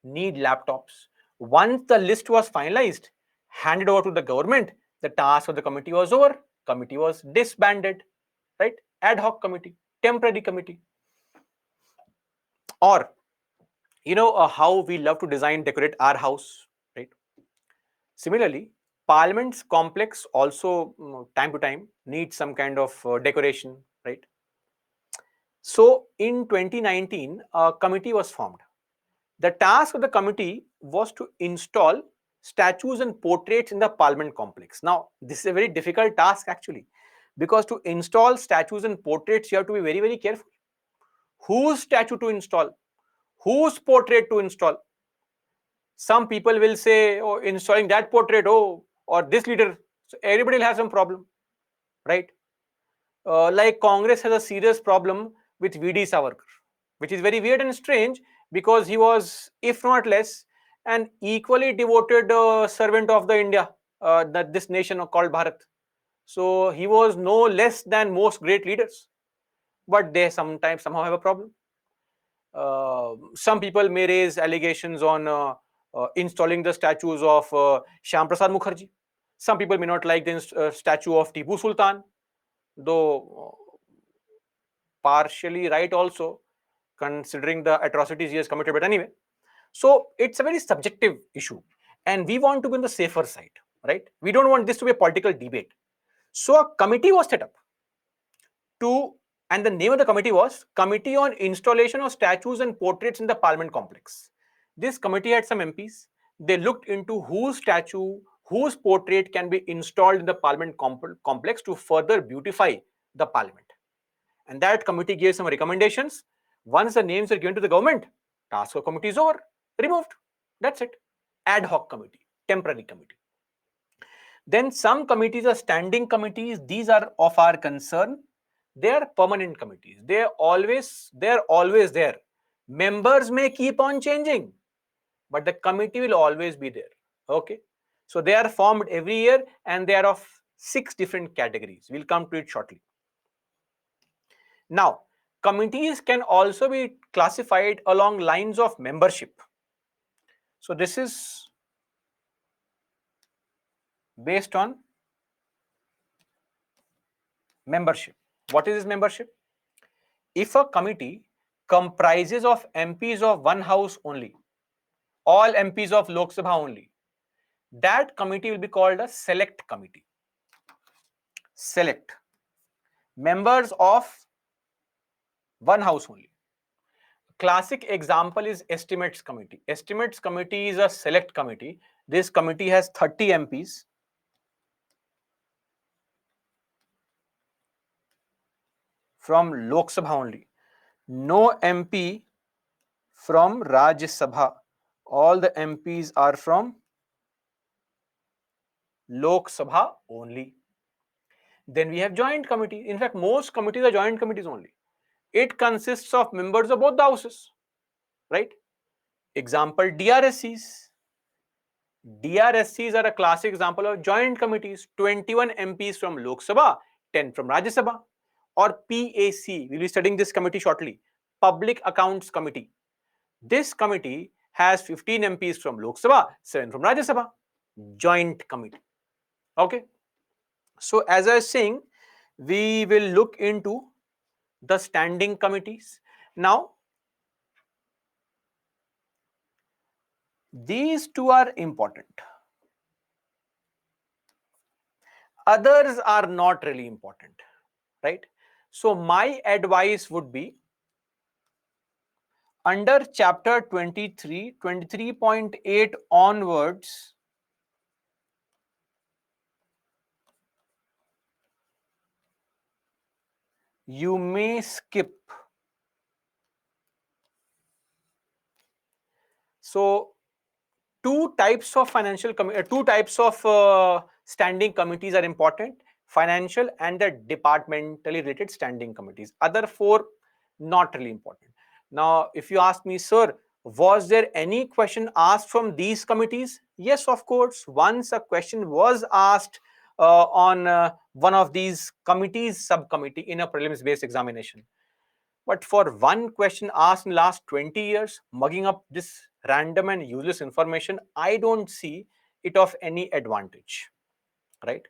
need laptops. Once the list was finalized, handed over to the government, the task of the committee was over. Committee was disbanded, right? Ad hoc committee, temporary committee. Or how we love to design, decorate our house, right? Similarly, Parliament's complex also time to time needs some kind of decoration, right? So in 2019, a committee was formed. The task of the committee was to install statues and portraits in the Parliament complex. Now, this is a very difficult task actually, because to install statues and portraits, you have to be very, very careful. Whose statue to install? Whose portrait to install? Some people will say, oh, installing that portrait, oh, or this leader. So everybody will have some problem, right? Like Congress has a serious problem with VD Savarkar, which is very weird and strange because he was, if not less, an equally devoted servant of the India, that this nation called Bharat. So he was no less than most great leaders, but they sometimes somehow have a problem. Some people may raise allegations on installing the statues of Shyam Prasad Mukherjee. Some people may not like the statue of Tipu Sultan, though partially right also, considering the atrocities he has committed. But anyway, so it's a very subjective issue, and we want to be on the safer side, right? We don't want this to be a political debate. So a committee was set up to, and the name of the committee was Committee on Installation of Statues and Portraits in the Parliament Complex. This committee had some MPs. They looked into whose statue, whose portrait can be installed in the Parliament complex to further beautify the Parliament. And that committee gave some recommendations. Once the names are given to the government, task of committee is over, removed. That's it. Ad hoc committee, temporary committee. Then some committees are standing committees. These are of our concern. They are permanent committees. They're always there. Members may keep on changing, but the committee will always be there. Okay. So they are formed every year and they are of 6 different categories. We'll come to it shortly. Now, committees can also be classified along lines of membership. So this is based on membership. What is this membership? If a committee comprises of MPs of one house only, all MPs of Lok Sabha only, that committee will be called a select committee. Select. Members of one house only. Classic example is Estimates Committee. Estimates Committee is a select committee. This committee has 30 MPs. From Lok Sabha only. No MP from Rajya Sabha. All the MPs are from Lok Sabha only. Then we have joint committee. In fact, most committees are joint committees only. It consists of members of both the houses, right? Example, DRSCs. DRSCs are a classic example of joint committees. 21 MPs from Lok Sabha, 10 from Rajya Sabha. Or PAC, we'll be studying this committee shortly. Public Accounts Committee. This committee has 15 MPs from Lok Sabha, 7 from Rajya Sabha. Joint committee. Okay. So as I was saying, we will look into the standing committees. Now, these two are important. Others are not really important, right? So my advice would be, under chapter 23, 23.8 onwards, you may skip. So two types of standing committees are important: financial and the departmentally related standing committees. Other 4 not really important. Now, if you ask me, sir, Was there any question asked from these committees? Yes, of course. Once a question was asked on one of these committees, subcommittee in a prelims based examination. But for one question asked in last 20 years, mugging up this random and useless information, I don't see it of any advantage, right?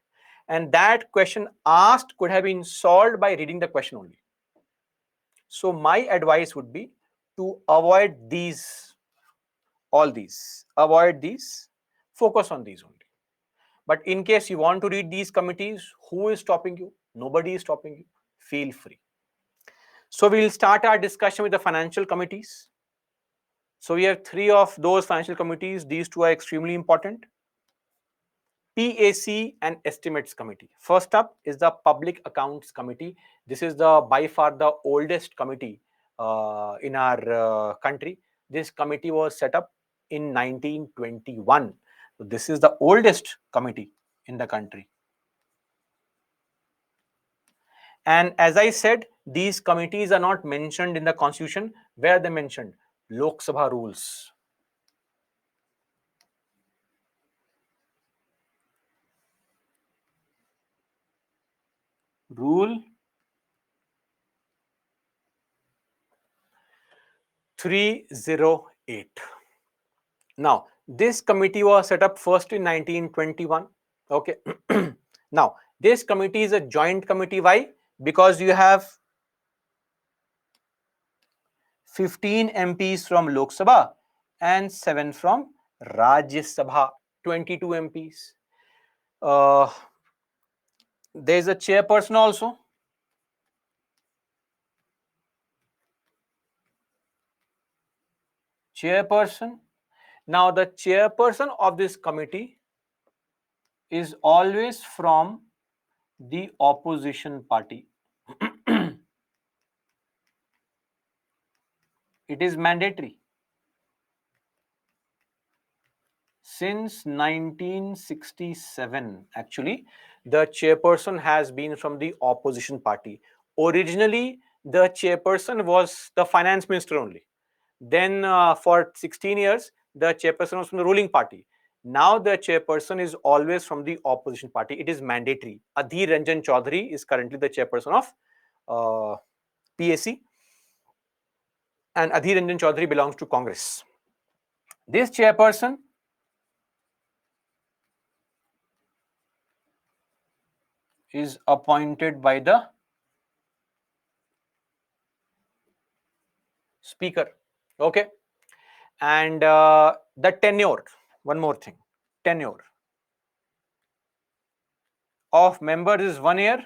And that question asked could have been solved by reading the question only. So my advice would be to avoid these, all these, avoid these, focus on these only. But in case you want to read these committees, who is stopping you? Nobody is stopping you. Feel free. So we'll start our discussion with the financial committees. So we have three of those financial committees. These two are extremely important. PAC and Estimates Committee. First up is the Public Accounts Committee. This is by far the oldest committee in our country. This committee was set up in 1921. So this is the oldest committee in the country. And as I said, these committees are not mentioned in the constitution. Where are they mentioned? Lok Sabha rules. Rule 308. Now, this committee was set up first in 1921. Okay. Now, this committee is a joint committee. Why? Because you have 15 MPs from Lok Sabha and 7 from Rajya Sabha, 22 MPs. There is a chairperson also. Chairperson. Now, the chairperson of this committee is always from the opposition party. It is mandatory. Since 1967, actually, the chairperson has been from the opposition party. Originally, the chairperson was the finance minister only. Then, for 16 years, the chairperson was from the ruling party. Now, the chairperson is always from the opposition party. It is mandatory. Adhir Ranjan Chaudhary is currently the chairperson of PAC, and Adhir Ranjan Chaudhary belongs to Congress. This chairperson is appointed by the speaker. Okay. And the tenure, one more thing, tenure of members is 1 year,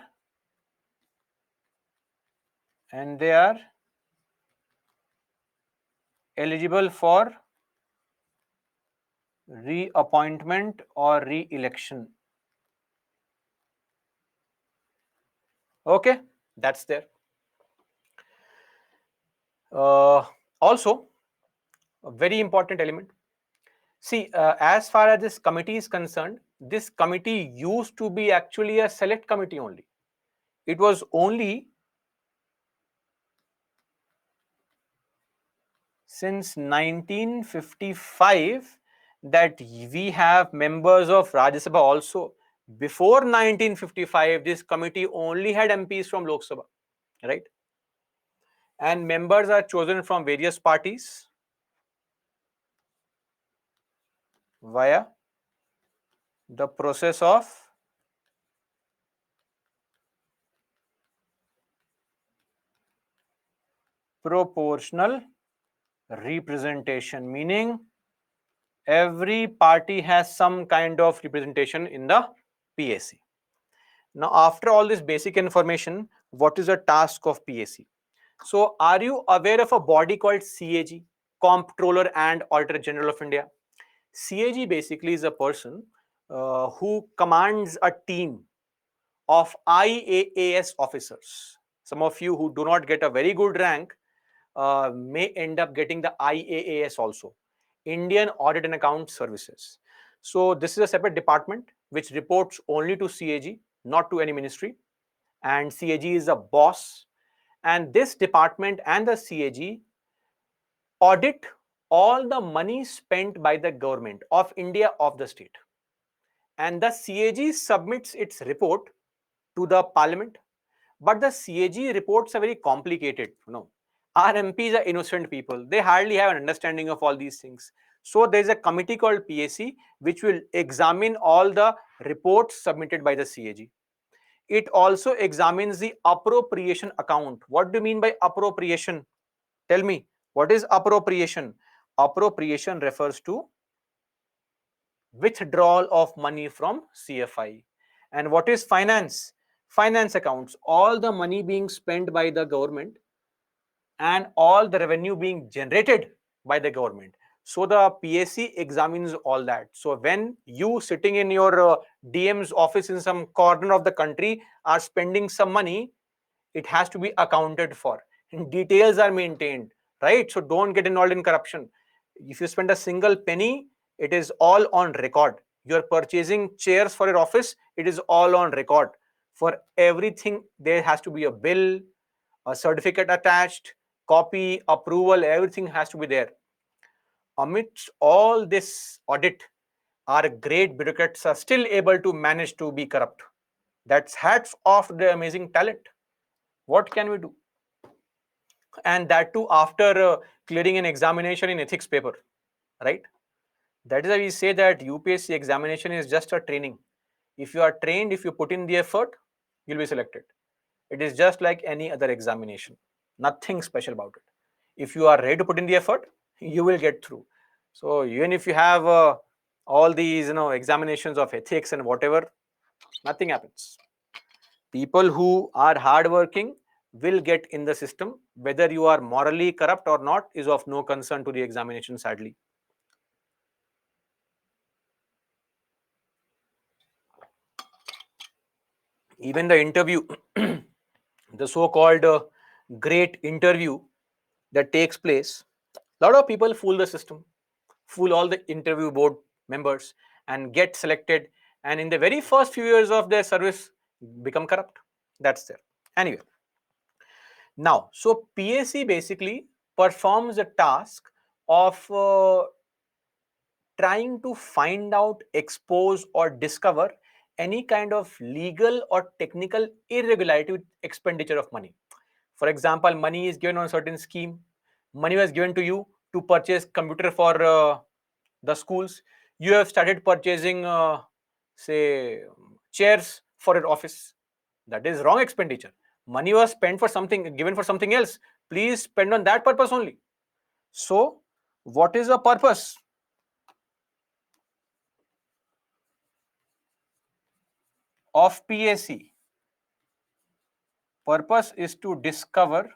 and they are eligible for reappointment or re-election. Okay, that's there. Also, a very important element. See, as far as this committee is concerned, this committee used to be actually a select committee only. It was only since 1955 that we have members of Rajya Sabha also. Before 1955, this committee only had MPs from Lok Sabha, right? And members are chosen from various parties via the process of proportional representation, meaning every party has some kind of representation in the PAC. Now, after all this basic information, what is the task of PAC? So, are you aware of a body called CAG, Comptroller and Auditor General of India? CAG basically is a person who commands a team of IAAS officers. Some of you who do not get a very good rank may end up getting the IAAS also, Indian Audit and Account Services. So this is a separate department which reports only to CAG, not to any ministry. And CAG is a boss. And this department and the CAG audit all the money spent by the government of India of the state. And the CAG submits its report to the parliament. But the CAG reports are very complicated. Our MPs are innocent people. They hardly have an understanding of all these things. So there is a committee called PAC which will examine all the reports submitted by the CAG. It also examines the appropriation account. What do you mean by appropriation? Tell me, what is appropriation? Appropriation refers to withdrawal of money from CFI. And what is finance? Finance accounts, all the money being spent by the government and all the revenue being generated by the government. So the PAC examines all that. So when you sitting in your DM's office in some corner of the country are spending some money, it has to be accounted for. And details are maintained, right? So don't get involved in corruption. If you spend a single penny, it is all on record. You're purchasing chairs for your office, it is all on record. For everything, there has to be a bill, a certificate attached, copy, approval, everything has to be there. Amidst all this audit, our great bureaucrats are still able to manage to be corrupt. That's hats off the amazing talent. What can we do? And that too after clearing an examination in ethics paper, right? That is why we say that UPSC examination is just a training. If you are trained, if you put in the effort, you'll be selected. It is just like any other examination. Nothing special about it. If you are ready to put in the effort, you will get through. So even if you have all these examinations of ethics and whatever, nothing happens. People who are hardworking will get in the system. Whether you are morally corrupt or not is of no concern to the examination, sadly. Even the interview, the so-called great interview that takes place, a lot of people fool the system, fool all the interview board members and get selected, and in the very first few years of their service become corrupt. That's there. Anyway, now, so PAC basically performs a task of trying to find out, expose, or discover any kind of legal or technical irregularity with expenditure of money. For example, money is given on a certain scheme. Money was given to you to purchase computer for the schools. You have started purchasing, say, chairs for your office. That is wrong expenditure. Money was spent for something, given for something else. Please spend on that purpose only. So, what is the purpose of PAC? Purpose is to discover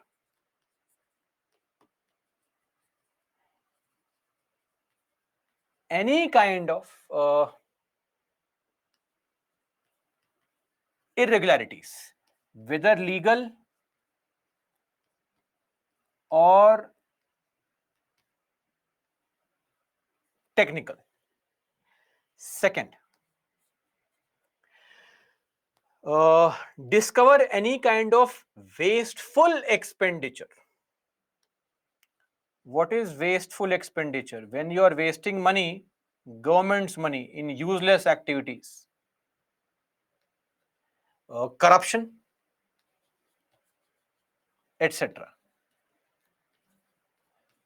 any kind of irregularities, whether legal or technical. Second, discover any kind of wasteful expenditure. What is wasteful expenditure? When you are wasting money, government's money, in useless activities, corruption, etc.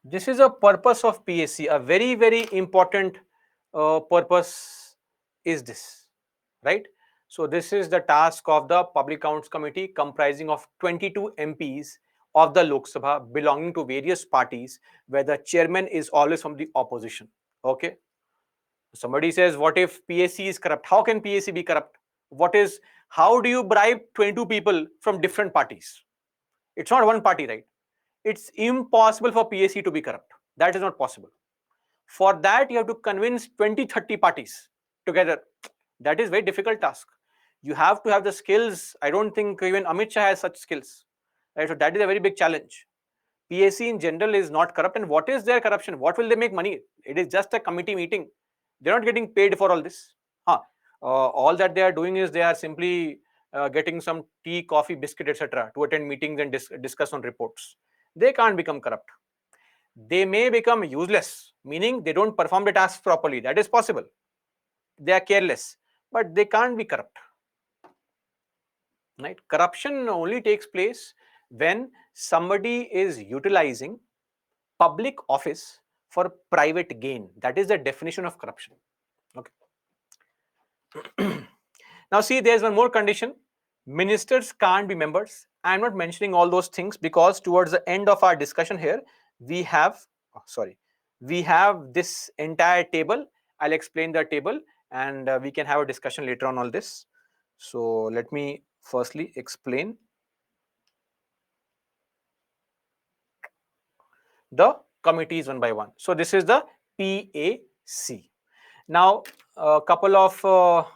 This is a purpose of PSC. A very, very important purpose is this, right? So this is the task of the Public Accounts Committee, comprising of 22 MPs of the Lok Sabha, belonging to various parties, where the chairman is always from the opposition. Okay. Somebody says, what if PSC is corrupt? How can PSC be corrupt? How do you bribe 22 people from different parties? It's not one party, right? It's impossible for PSC to be corrupt. That is not possible. For that, you have to convince 20, 30 parties together. That is very difficult task. You have to have the skills. I don't think even Amit Shah has such skills. Right? So that is a very big challenge. PSC in general is not corrupt. And what is their corruption? What will they make money? It is just a committee meeting. They're not getting paid for all this. All that they are doing is they are simply getting some tea, coffee, biscuit, etc. to attend meetings and discuss on reports. They can't become corrupt. They may become useless, meaning they don't perform the task properly. That is possible. They are careless, but they can't be corrupt. Right? Corruption only takes place when somebody is utilizing public office for private gain. That is the definition of corruption. Okay. Now, see, there's one more condition. Ministers can't be members. I'm not mentioning all those things because towards the end of our discussion here, we have, we have this entire table. I'll explain the table and we can have a discussion later on all this. So let me firstly explain the committees one by one. So this is the PAC. Now, a couple of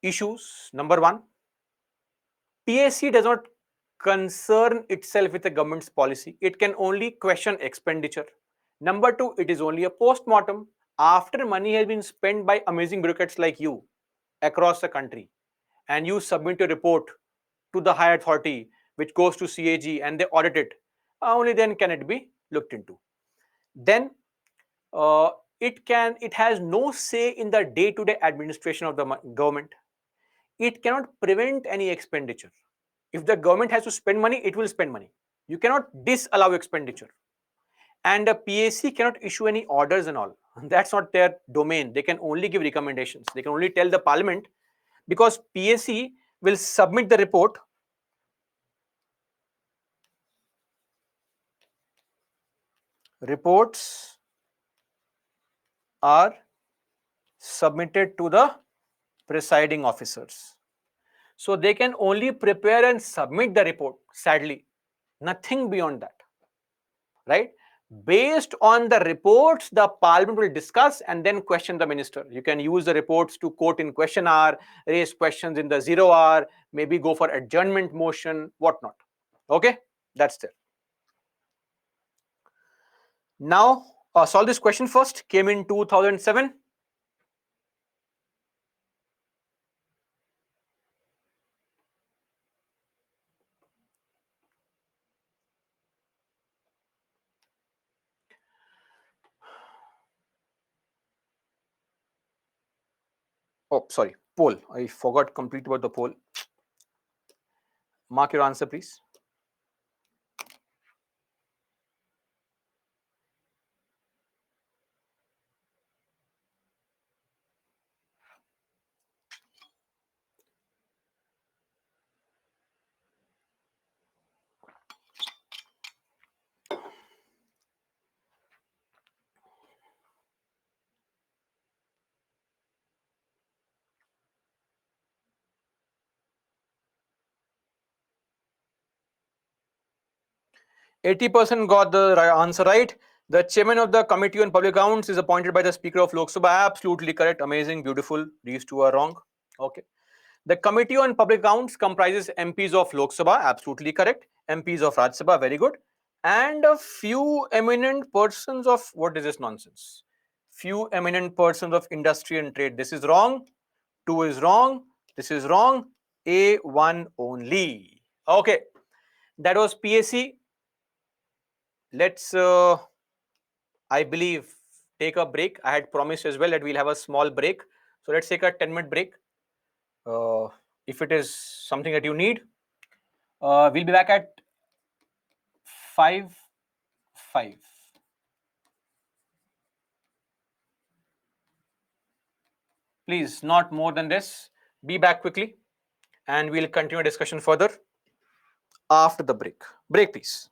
issues. Number one, PAC does not concern itself with the government's policy. It can only question expenditure. Number two, it is only a post-mortem after money has been spent by amazing bureaucrats like you across the country, and you submit your report to the higher authority, which goes to CAG and they audit it. Only then can it be looked into. Then uh, it has no say in the day-to-day administration of the government. It cannot prevent any expenditure. If the government has to spend money, it will spend money. You cannot disallow expenditure. And the PAC cannot issue any orders and all. That's not their domain. They can only give recommendations. They can only tell the parliament, because PAC will submit the report. Reports are submitted to the presiding officers. So they can only prepare and submit the report, sadly. Nothing beyond that. Right? Based on the reports, the parliament will discuss and then question the minister. You can use the reports to quote in question hour, raise questions in the 0 hour, maybe go for adjournment motion, whatnot. Okay, that's there. Now, solve this question first. Came in 2007. Oh, sorry, poll. I forgot completely about the poll. Mark your answer, please. 80% got the answer right. The chairman of the Committee on Public Accounts is appointed by the Speaker of Lok Sabha. Absolutely correct. Amazing. Beautiful. These two are wrong. Okay. The Committee on Public Accounts comprises MPs of Lok Sabha. Absolutely correct. MPs of Rajya Sabha. Very good. And a few eminent persons of, what is this nonsense? Few eminent persons of industry and trade. This is wrong. 2 is wrong. This is wrong. A1 only. Okay. That was PAC. Let's, I believe, take a break. I had promised as well that we'll have a small break. So let's take a 10-minute break. If it is something that you need, we'll be back at 5. Please, not more than this. Be back quickly and we'll continue discussion further after the break. Break, please.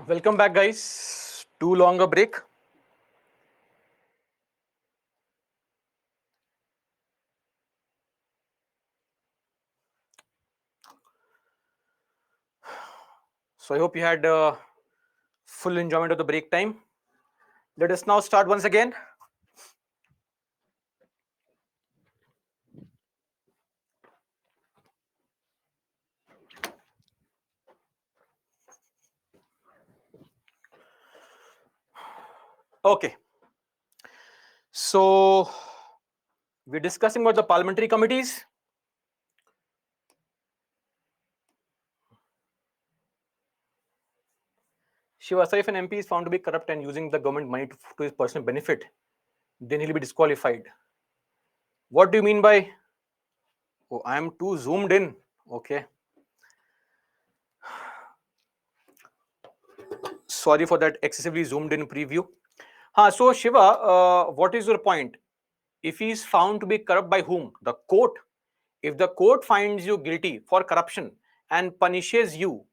Welcome back, guys. Too long a break. So I hope you had full enjoyment of the break time. Let us now start once again. Okay. So we're discussing about the parliamentary committees. Shiva, so if an MP is found to be corrupt and using the government money to his personal benefit, then he'll be disqualified. What do you mean by, oh, I am too zoomed in? Okay. Sorry for that excessively zoomed in preview. So Shiva, what is your point? If he is found to be corrupt by whom? The court. If the court finds you guilty for corruption and punishes you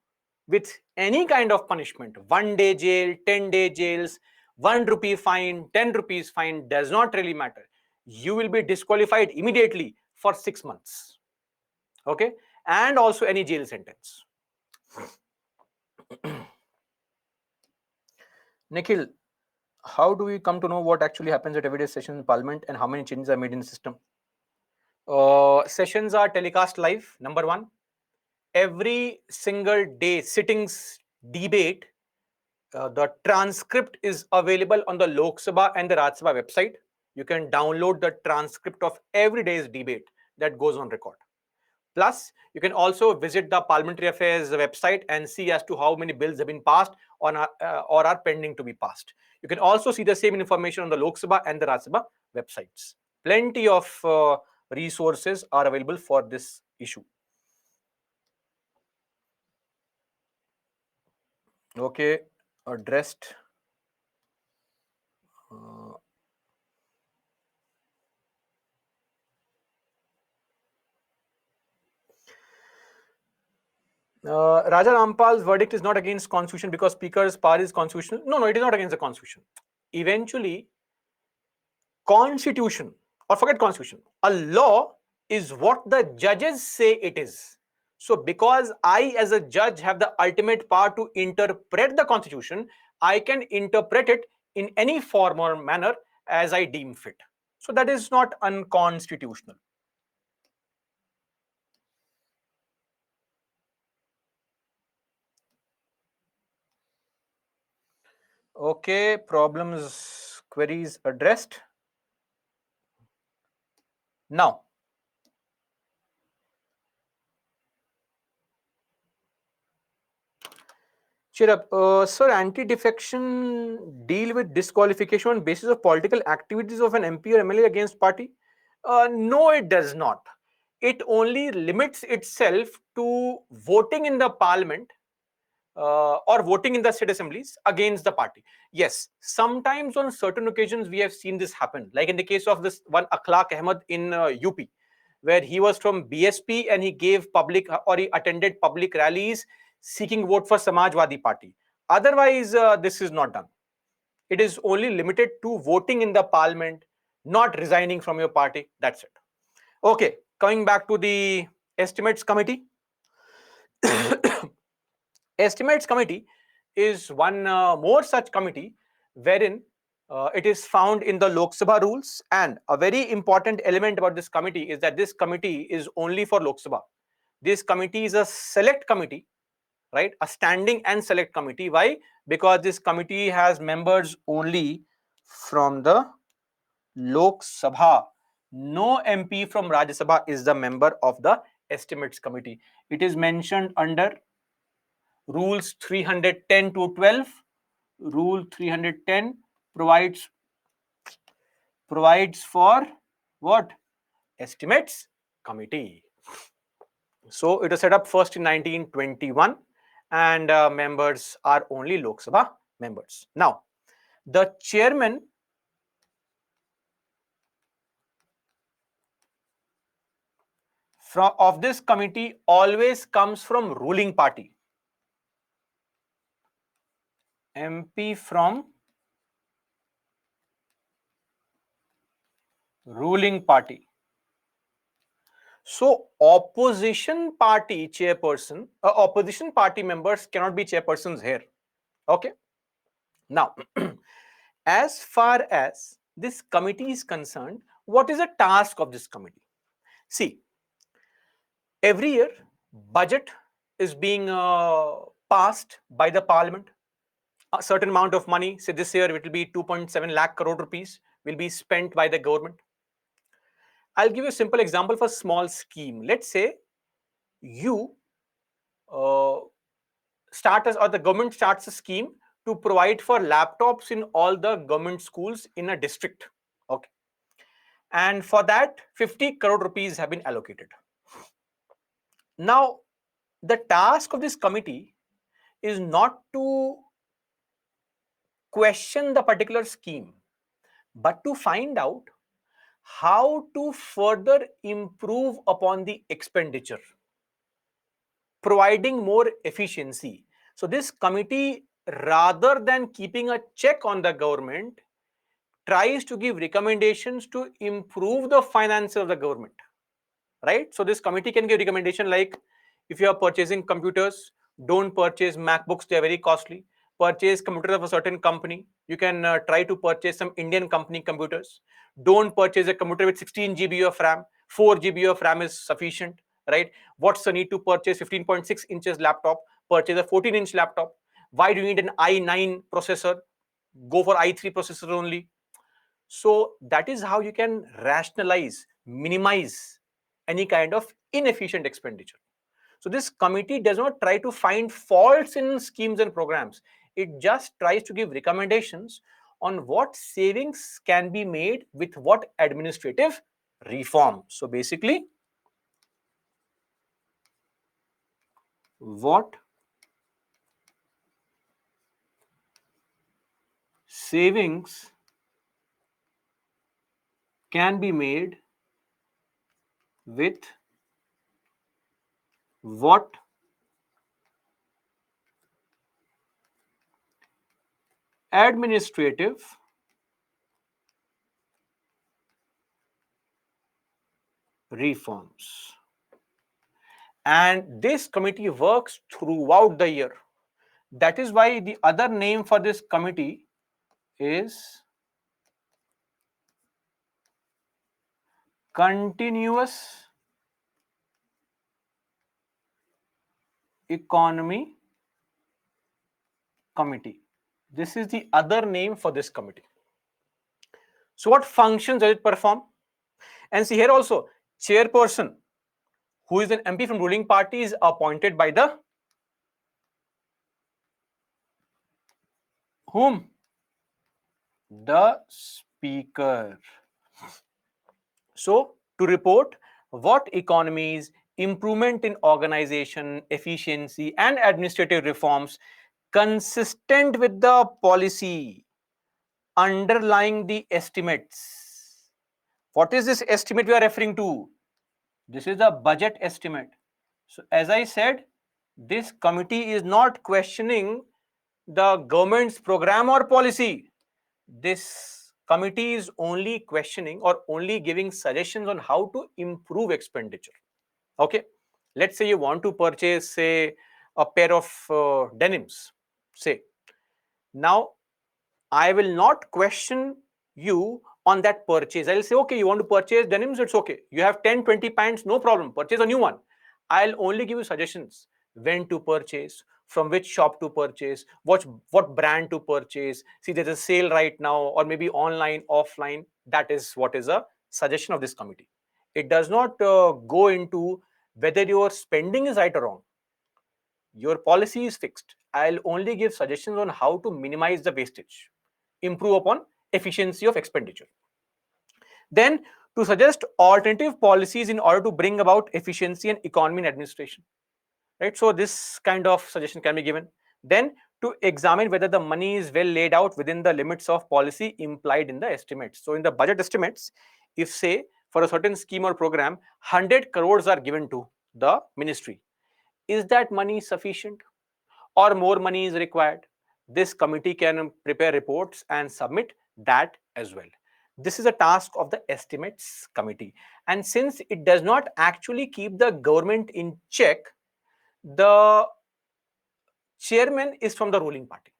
with any kind of punishment, 1 day jail, 10-day jails, 1 rupee fine, 10 rupees fine, does not really matter. You will be disqualified immediately for 6 months. Okay? And also any jail sentence. Nikhil, how do we come to know what actually happens at everyday sessions in Parliament and how many changes are made in the system? Sessions are telecast live, number one. Every single day, sittings, debate, the transcript is available on the Lok Sabha and the Rajya Sabha website. You can download the transcript of every day's debate that goes on record. Plus, you can also visit the Parliamentary Affairs website and see as to how many bills have been passed or are pending to be passed. You can also see the same information on the Lok Sabha and the Rajya Sabha websites. Plenty of resources are available for this issue. Okay, addressed. Raja Rampal's verdict is not against constitution because speaker's power is constitutional. No, it is not against the constitution. Eventually, constitution, or forget constitution, a law is what the judges say it is. So because I as a judge have the ultimate power to interpret the constitution, I can interpret it in any form or manner as I deem fit. So that is not unconstitutional. Okay, problems, queries addressed. Now, cheer up. Sir, anti-defection deal with disqualification on basis of political activities of an MP or MLA against party? No, it does not. It only limits itself to voting in the parliament or voting in the state assemblies against the party. Yes, sometimes on certain occasions we have seen this happen, like in the case of this one Akhlaq Ahmed in UP, where he was from BSP and he gave public or he attended public rallies seeking vote for Samajwadi Party. Otherwise, this is not done. It is only limited to voting in the parliament, not resigning from your party. That's it. Okay, coming back to the estimates committee. Estimates committee is one more such committee wherein it is found in the Lok Sabha rules, and a very important element about this committee is that this committee is only for Lok Sabha. This committee is a select committee, right? A standing and select committee. Why? Because this committee has members only from the Lok Sabha. No MP from Rajya Sabha is the member of the estimates committee. It is mentioned under rules 310 to 12. Rule 310 provides for what? Estimates committee. So it was set up first in 1921 and members are only Lok Sabha members. Now, the chairman of this committee always comes from ruling party. MP from ruling party. So opposition party chairperson, opposition party members cannot be chairpersons here. Okay. Now, as far as this committee is concerned, what is the task of this committee? See, every year budget is being passed by the parliament. A certain amount of money, say this year it will be 2.7 lakh crore rupees, will be spent by the government. I'll give you a simple example for a small scheme. Let's say you uh, or the government starts a scheme to provide for laptops in all the government schools in a district. Okay. And for that, 50 crore rupees have been allocated. Now, the task of this committee is not to question the particular scheme, but to find out how to further improve upon the expenditure, providing more efficiency. So this committee, rather than keeping a check on the government, tries to give recommendations to improve the finances of the government. Right? So this committee can give recommendation like, if you are purchasing computers, don't purchase MacBooks, they are very costly. Purchase computers of a certain company. You can try to purchase some Indian company computers. Don't purchase a computer with 16 GB of RAM. 4 GB of RAM is sufficient, right? What's the need to purchase 15.6 inches laptop? Purchase a 14-inch laptop. Why do you need an i9 processor? Go for i3 processor only. So that is how you can rationalize, minimize any kind of inefficient expenditure. So this committee does not try to find faults in schemes and programs. It just tries to give recommendations on what savings can be made with what administrative reform. So basically, what savings can be made with what administrative reforms. And this committee works throughout the year. That is why the other name for this committee is Continuous Economy Committee. This is the other name for this committee. So what functions does it perform? And see here also, chairperson, who is an MP from ruling party, is appointed by the whom? The speaker. So to report what economies, improvement in organization, efficiency, and administrative reforms consistent with the policy underlying the estimates. What is this estimate we are referring to? This is the budget estimate. So as I said, this committee is not questioning the government's program or policy. This committee is only questioning or only giving suggestions on how to improve expenditure. Okay, let's say you want to purchase, say, a pair of denims. Say, now I will not question you on that purchase. I'll say, okay, you want to purchase denims, it's okay. You have 10, 20 pants, no problem. Purchase a new one. I'll only give you suggestions when to purchase, from which shop to purchase, what brand to purchase. See, there's a sale right now, or maybe online, offline. That is what is a suggestion of this committee. It does not go into whether your spending is right or wrong. Your policy is fixed. I'll only give suggestions on how to minimize the wastage, improve upon efficiency of expenditure. Then to suggest alternative policies in order to bring about efficiency and economy in administration. Right? So this kind of suggestion can be given. Then to examine whether the money is well laid out within the limits of policy implied in the estimates. So in the budget estimates, if say for a certain scheme or program, 100 crores are given to the ministry, is that money sufficient or more money is required? this committee can prepare reports and submit that as well. This is a task of the estimates committee. And since it does not actually keep the government in check, the chairman is from the ruling party.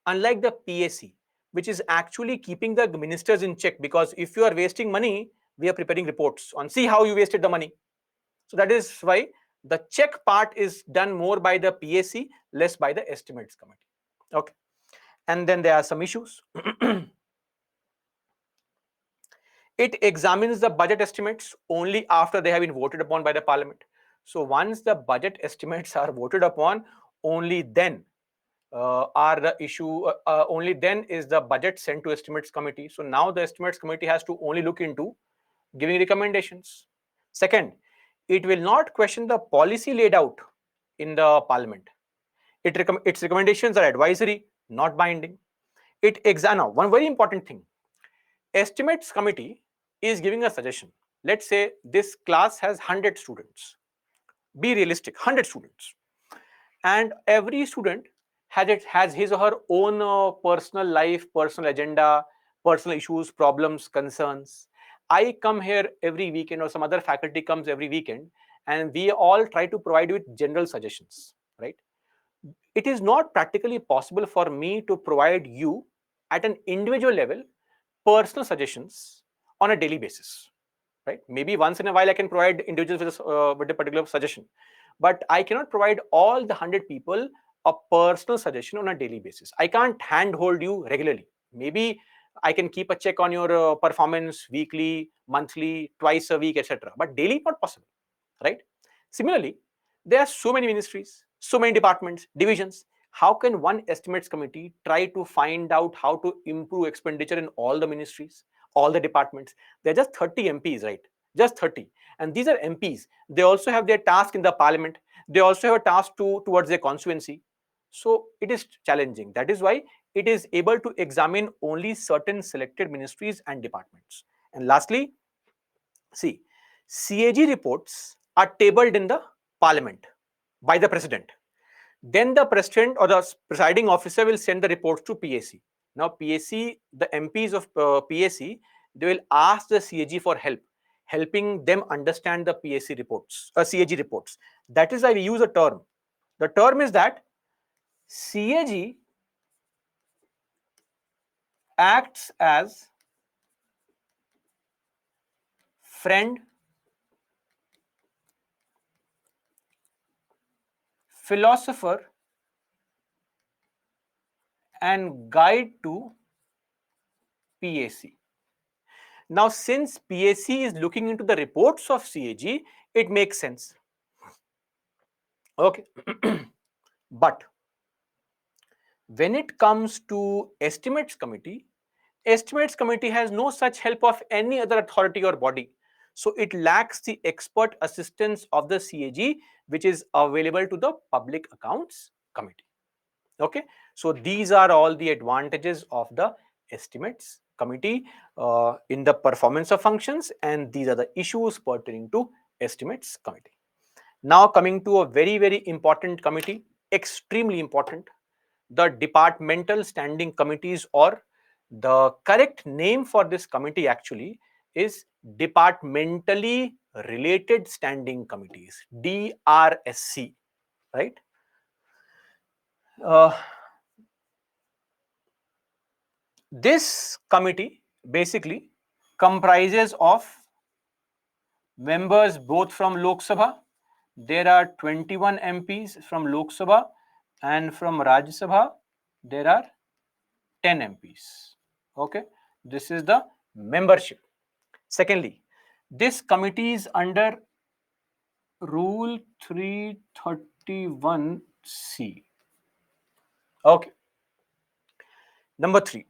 Unlike the PAC, which is actually keeping the ministers in check, because if you are wasting money, we are preparing reports on see how you wasted the money. So that is why the check part is done more by the PAC, less by the estimates committee. Okay. And then there are some issues. It examines the budget estimates only after they have been voted upon by the parliament. So once the budget estimates are voted upon, only then are the issue, only then is the budget sent to estimates committee. So now the estimates committee has to only look into giving recommendations. Second, it will not question the policy laid out in the parliament. Its recommendations are advisory, not binding. Now, one very important thing, estimates committee is giving a suggestion. Let's say this class has 100 students. Be realistic, 100 students. And every student has his or her own personal life, personal agenda, personal issues, problems, concerns. I come here every weekend, or some other faculty comes every weekend, and we all try to provide you with general suggestions, right? It is not practically possible for me to provide you at an individual level personal suggestions on a daily basis, right? Maybe once in a while I can provide individuals with a particular suggestion, but I cannot provide all the 100 people a personal suggestion on a daily basis. I can't handhold you regularly. Maybe I can keep a check on your performance weekly, monthly, twice a week, etc., but daily not possible, right? Similarly, there are so many ministries, so many departments, divisions. How can one estimates committee try to find out how to improve expenditure in all the ministries, all the departments? There are just 30 MPs, right? Just 30. And these are MPs. They also have their task in the parliament. They also have a task towards their constituency. So it is challenging. That is why it is able to examine only certain selected ministries and departments. And lastly, see, CAG reports are tabled in the parliament by the president. Then the president or the presiding officer will send the reports to PAC. Now, PAC, the MPs of PAC, they will ask the CAG for help, helping them understand the PAC reports, CAG reports. That is why we use a term. The term is that CAG acts as friend, philosopher, and guide to PAC. Now, since PAC is looking into the reports of CAG, it makes sense. Okay. But when it comes to estimates committee has no such help of any other authority or body. So it lacks the expert assistance of the CAG, which is available to the public accounts committee. Okay, so these are all the advantages of the estimates committee in the performance of functions, and these are the issues pertaining to estimates committee. Now coming to a very, very important committee, extremely important, the departmental standing committees, or the correct name for this committee actually is departmentally related standing committees, DRSC, right? Uh, this committee basically comprises of members both from Lok Sabha. There are 21 MPs from Lok Sabha, and from Rajya Sabha there are 10 MPs. Okay, this is the membership. Secondly, this committee is under Rule 331C. Okay. Number 3.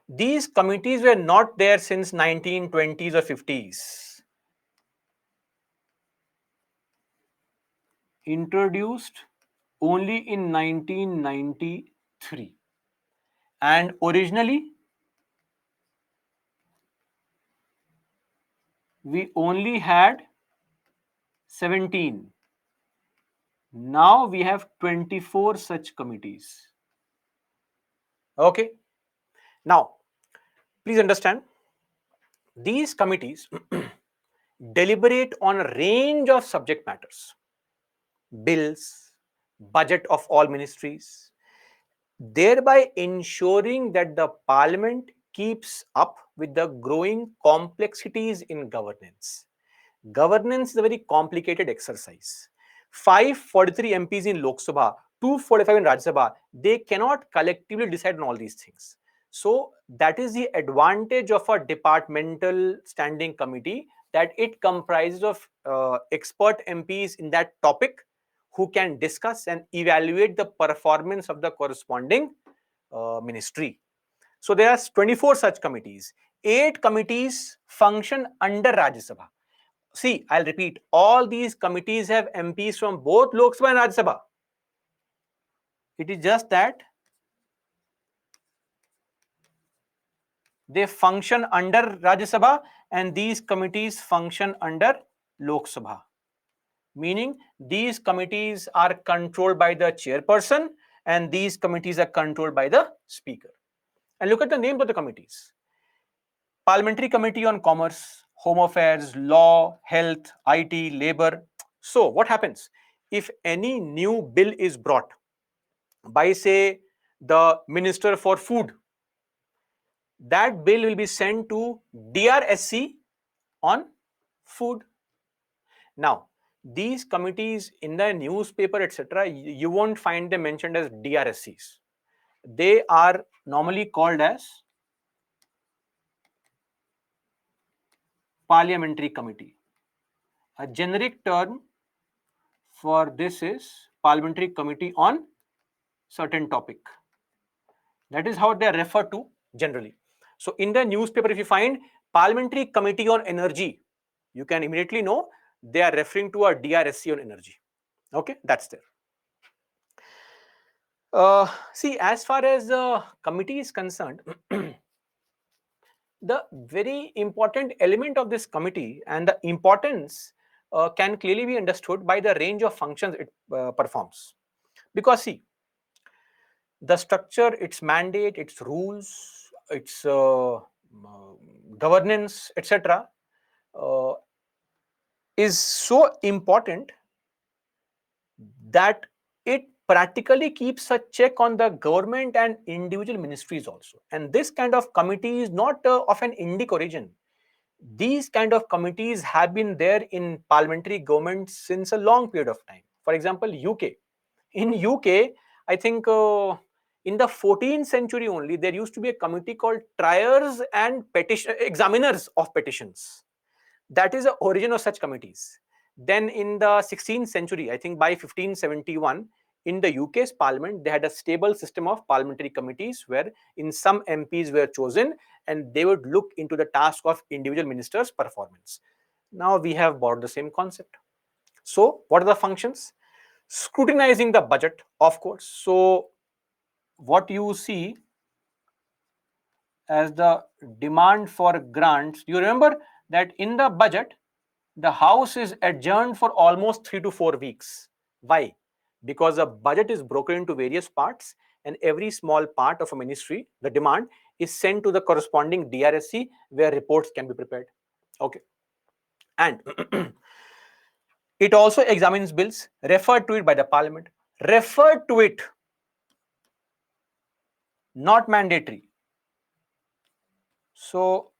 These committees were not there since 1920s or 50s. Introduced only in 1993. And originally, we only had 17. Now we have 24 such committees. Okay. Now, please understand, these committees deliberate on a range of subject matters: bills, budget of all ministries, thereby ensuring that the parliament keeps up with the growing complexities in governance. Governance is a very complicated exercise. 543 MPs in Lok Sabha, 245 in Rajya Sabha, they cannot collectively decide on all these things. So that is the advantage of a departmental standing committee, that it comprises of expert MPs in that topic who can discuss and evaluate the performance of the corresponding ministry. So there are 24 such committees. 8 committees function under Rajya Sabha. See, I'll repeat, all these committees have MPs from both Lok Sabha and Rajya Sabha. It is just that they function under Rajya Sabha and these committees function under Lok Sabha. Meaning these committees are controlled by the chairperson and these committees are controlled by the speaker. And look at the names of the committees: Parliamentary Committee on Commerce, Home Affairs, Law, Health, IT, Labor. So what happens if any new bill is brought by, say, the Minister for Food? That bill will be sent to DRSC on food. Now, these committees in the newspaper, etc., you won't find them mentioned as DRSCs. They are normally called as Parliamentary Committee. A generic term for this is Parliamentary Committee on certain topic. That is how they are referred to generally. So in the newspaper, if you find Parliamentary Committee on Energy, you can immediately know they are referring to a DRSC on energy. Okay, that's there. See, as far as the committee is concerned, the very important element of this committee and the importance can clearly be understood by the range of functions it performs. Because see, the structure, its mandate, its rules, its governance, etc., uh, is so important that it practically keeps a check on the government and individual ministries also. And this kind of committee is not of an Indic origin. These kind of committees have been there in parliamentary governments since a long period of time. For example, UK. In UK, I think in the 14th century only, there used to be a committee called Triers and Examiners of Petitions. That is the origin of such committees. Then in the 16th century, I think by 1571, in the UK's parliament, they had a stable system of parliamentary committees where in some MPs were chosen and they would look into the task of individual ministers' performance. Now we have borrowed the same concept. So what are the functions? Scrutinizing the budget, of course. So what you see as the demand for grants, you remember that in the budget, the house is adjourned for almost 3 to 4 weeks. Why? Because the budget is broken into various parts and every small part of a ministry, the demand, is sent to the corresponding DRSC where reports can be prepared. Okay. And it also examines bills referred to it by the parliament. Referred to it, not mandatory. So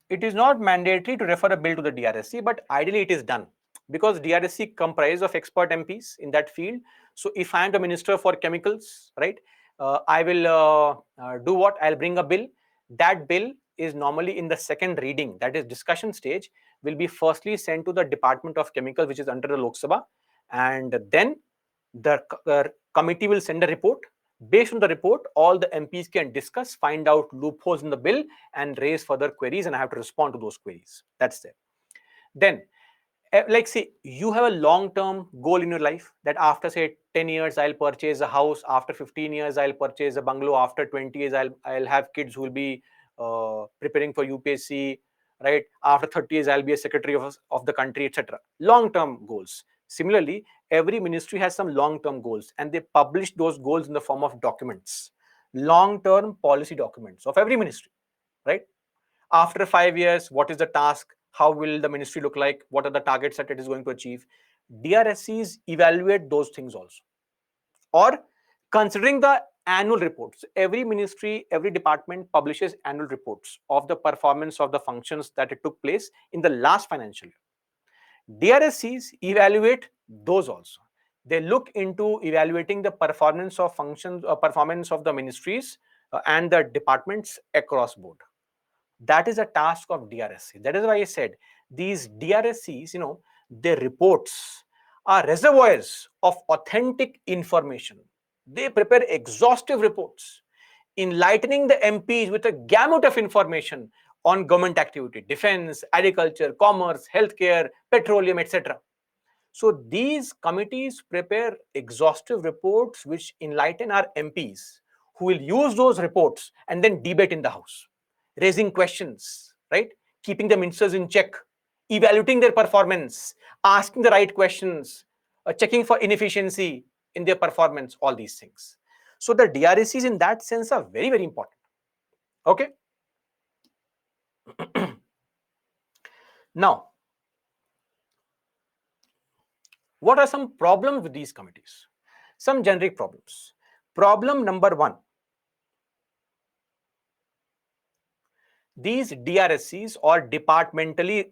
it is not mandatory to refer a bill to the DRSC, but ideally it is done because DRSC comprises of expert MPs in that field. So if I am the minister for chemicals, right, I will do what? I'll bring a bill. That bill is normally in the second reading, that is discussion stage, will be firstly sent to the Department of Chemicals, which is under the Lok Sabha, and then the committee will send a report. Based on the report, all the MPs can discuss, find out loopholes in the bill, and raise further queries, and I have to respond to those queries. That's there. Then, like say, you have a long-term goal in your life that after say 10 years I'll purchase a house, after 15 years I'll purchase a bungalow, after 20 years I'll have kids who will be preparing for UPSC, right? After 30 years I'll be a secretary of the country, etc. Long-term goals. Similarly, every ministry has some long-term goals and they publish those goals in the form of documents. long-term policy documents of every ministry, right? After 5 years, what is the task? How will the ministry look like? What are the targets that it is going to achieve? DRSCs evaluate those things also. Or considering the annual reports, every ministry, every department publishes annual reports of the performance of the functions that it took place in the last financial year. DRSCs evaluate those also. They look into evaluating the performance of functions or performance of the ministries and the departments across board. That is a task of DRSC. That is why I said these DRSCs, their reports are reservoirs of authentic information. They prepare exhaustive reports, enlightening the MPs with a gamut of information on government activity, defense, agriculture, commerce, healthcare, petroleum, etc. So these committees prepare exhaustive reports which enlighten our MPs, who will use those reports and then debate in the House, raising questions, right? Keeping the ministers in check, evaluating their performance, asking the right questions, checking for inefficiency in their performance, all these things. So the DRSCs in that sense are very, very important. Okay. Now, what are some problems with these committees? Some generic problems. Problem number one, these DRSCs or departmentally,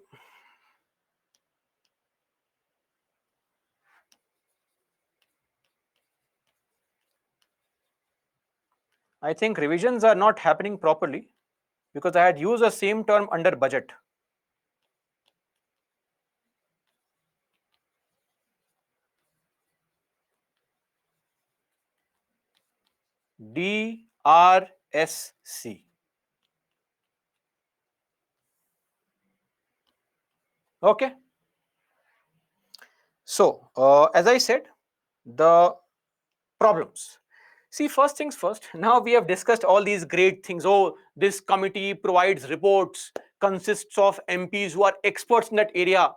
I think revisions are not happening properly because I had used the same term under budget. DRSC. Okay. So, as I said, the problems. See, first things first, now we have discussed all these great things. Oh, this committee provides reports, consists of MPs who are experts in that area.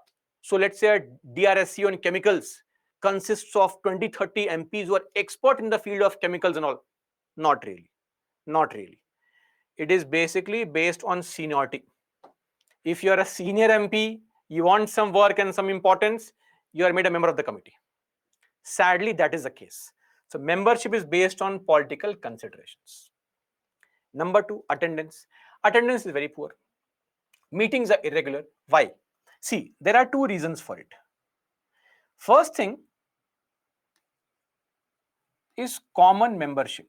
So let's say a DRSC on chemicals consists of 20-30 MPs who are expert in the field of chemicals and all. Not really. Not really. It is basically based on seniority. If you are a senior MP, you want some work and some importance, you are made a member of the committee. Sadly, that is the case. So membership is based on political considerations. Number two, attendance. Attendance is very poor. Meetings are irregular. Why? See, there are two reasons for it. First thing is common membership.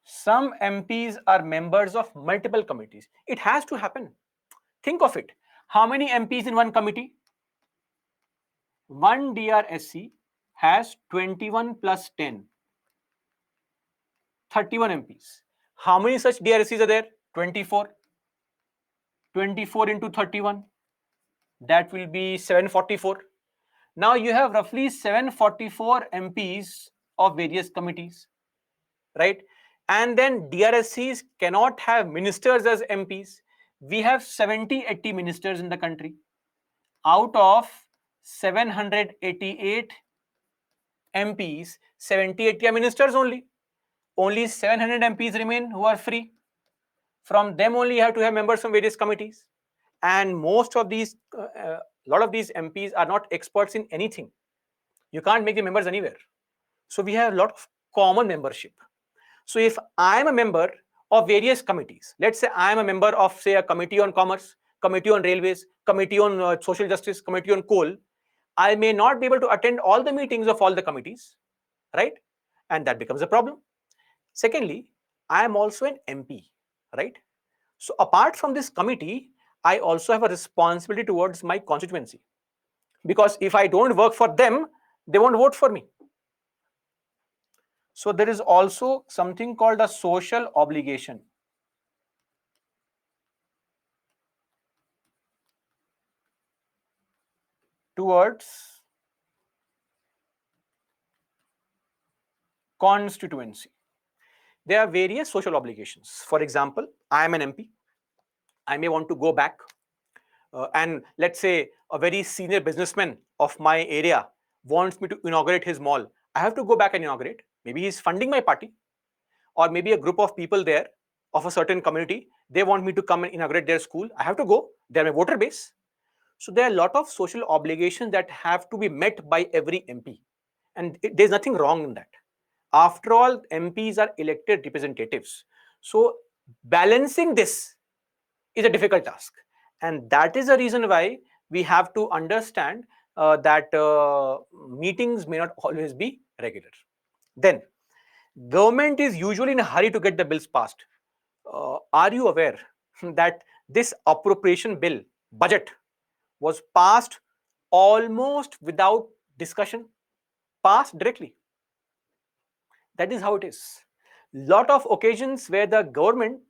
Some MPs are members of multiple committees. It has to happen. Think of it. How many MPs in one committee? One DRSC has 21 plus 10. 31 MPs. How many such DRSCs are there? 24. 24 into 31. That will be 744. Now you have roughly 744 MPs of various committees, right? And then DRSCs cannot have ministers as MPs. We have 70-80 ministers in the country. Out of 788 MPs, 70-80 are ministers only. Only 700 MPs remain who are free. From them only you have to have members from various committees. And most of these, a lot of these MPs are not experts in anything. You can't make the members anywhere. So we have a lot of common membership. So if I am a member of various committees, let's say I am a member of, say, a committee on commerce, committee on railways, committee on social justice, committee on coal, I may not be able to attend all the meetings of all the committees, right? And that becomes a problem. Secondly, I am also an MP, right? So apart from this committee, I also have a responsibility towards my constituency. Because if I don't work for them, they won't vote for me. So there is also something called a social obligation. Towards constituency. There are various social obligations. For example, I am an MP. I may want to go back and let's say a very senior businessman of my area wants me to inaugurate his mall. I have to go back and inaugurate. Maybe he's funding my party, or maybe a group of people there of a certain community, they want me to come and inaugurate their school. I have to go. They're my voter base. So there are a lot of social obligations that have to be met by every MP. And there's nothing wrong in that. After all, MPs are elected representatives. So balancing this is a difficult task. And that is the reason why we have to understand that meetings may not always be regular. Then, government is usually in a hurry to get the bills passed. Are you aware that this appropriation bill, budget, was passed almost without discussion, passed directly? That is how it is. Lot of occasions where the government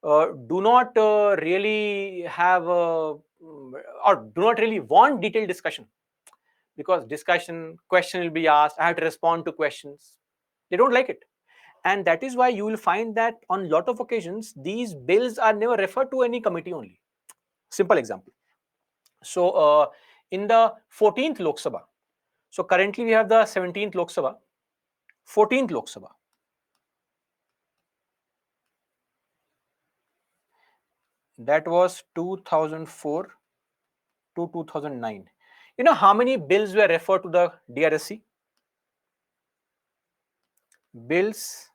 do not really have or do not really want detailed discussion, because discussion, question will be asked, I have to respond to questions. They don't like it. And that is why you will find that on lot of occasions, these bills are never referred to any committee only. Simple example. So in the 14th Lok Sabha, so currently we have the 17th Lok Sabha, 14th Lok Sabha. That was 2004 to 2009. You know how many bills were referred to the DRSC? Bills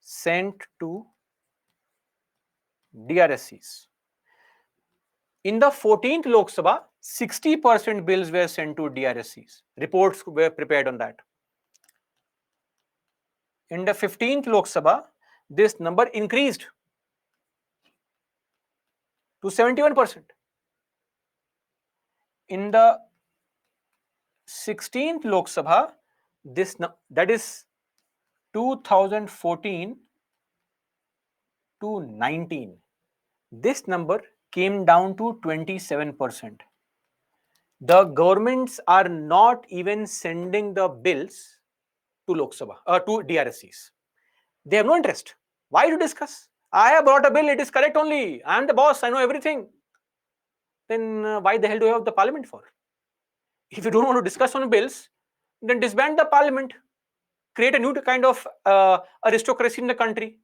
sent to DRSCs. In the 14th Lok Sabha, 60% bills were sent to DRSCs. Reports were prepared on that. In the 15th Lok Sabha, this number increased to 71%. In the 16th Lok Sabha, that is 2014 to 19, this number came down to 27%. The governments are not even sending the bills to Lok Sabha, to DRSCs. They have no interest. Why to discuss? I have brought a bill, it is correct only. I am the boss, I know everything. Then why the hell do you have the parliament for? If you don't want to discuss on bills, then disband the parliament. Create a new kind of aristocracy in the country.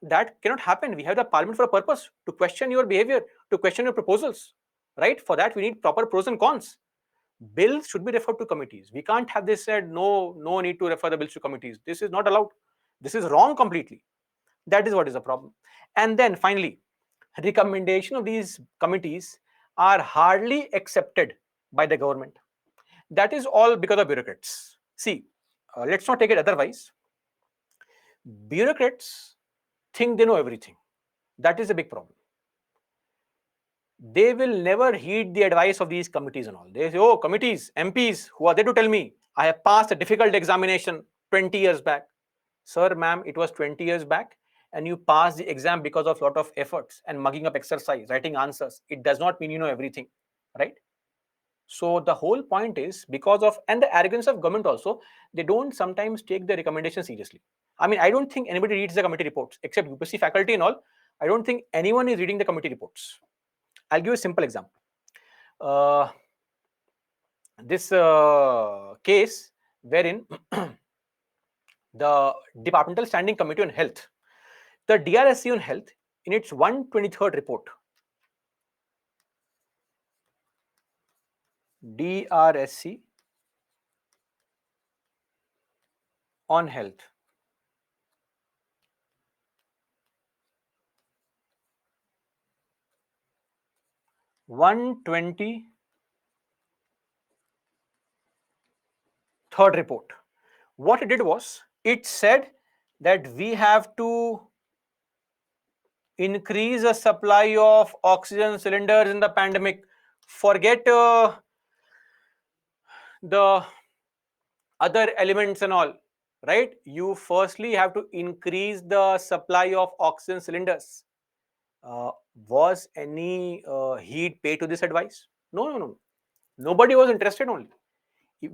That cannot happen. We have the parliament for a purpose, to question your behavior, to question your proposals, right? For that, we need proper pros and cons. Bills should be referred to committees. We can't have this said, no need to refer the bills to committees. This is not allowed. This is wrong completely. That is what is the problem. And then finally, recommendation of these committees are hardly accepted by the government. That is all because of bureaucrats. See, let's not take it otherwise. Bureaucrats think they know everything. That is a big problem. They will never heed the advice of these committees and all. They say, oh, committees, MPs, who are there to tell me I have passed a difficult examination 20 years back. Sir, ma'am, it was 20 years back, and you passed the exam because of a lot of efforts and mugging up exercise, writing answers. It does not mean you know everything, right? So the whole point is because of, and the arrogance of government also, they don't sometimes take the recommendation seriously. I mean, I don't think anybody reads the committee reports except UPSC faculty and all. I don't think anyone is reading the committee reports. I'll give you a simple example. This case wherein the Departmental Standing Committee on Health, the DRSC on Health, in its 123rd report, DRSC on Health, third report. What it did was, it said that we have to increase the supply of oxygen cylinders in the pandemic. Forget the other elements and all, right? You firstly have to increase the supply of oxygen cylinders. Was any heed paid to this advice? No. Nobody was interested only.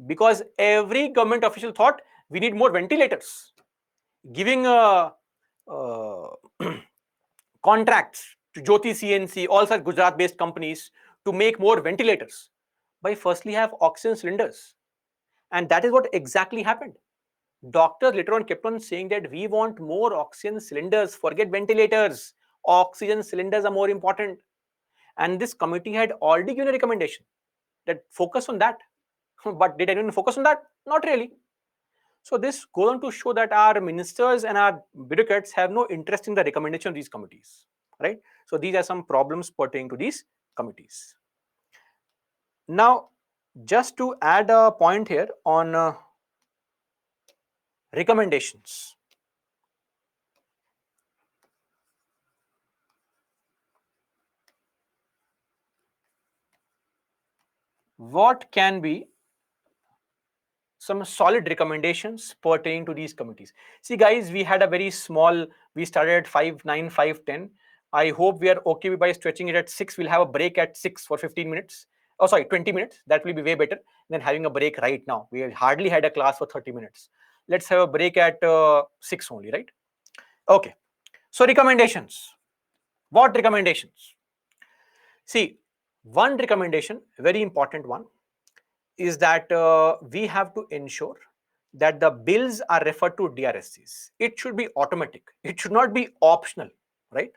Because every government official thought we need more ventilators. Giving contracts to Jyoti CNC, all such Gujarat-based companies to make more ventilators by firstly have oxygen cylinders. And that is what exactly happened. Doctors later on kept on saying that we want more oxygen cylinders, forget ventilators. Oxygen cylinders are more important. And this committee had already given a recommendation that focus on that. But did anyone focus on that? Not really. So this goes on to show that our ministers and our bureaucrats have no interest in the recommendation of these committees, right? So these are some problems pertaining to these committees. Now, just to add a point here on recommendations. What can be some solid recommendations pertaining to these committees? See, guys, we had a very small, we started at 5, 9, 5, 10. I hope we are okay by stretching it at 6. We'll have a break at 6 for 15 minutes. Oh, sorry, 20 minutes. That will be way better than having a break right now. We hardly had a class for 30 minutes. Let's have a break at 6 only, right? Okay. So, recommendations. What recommendations? See, one recommendation, very important one, is that we have to ensure that the bills are referred to DRSCs. It should be automatic. It should not be optional, right?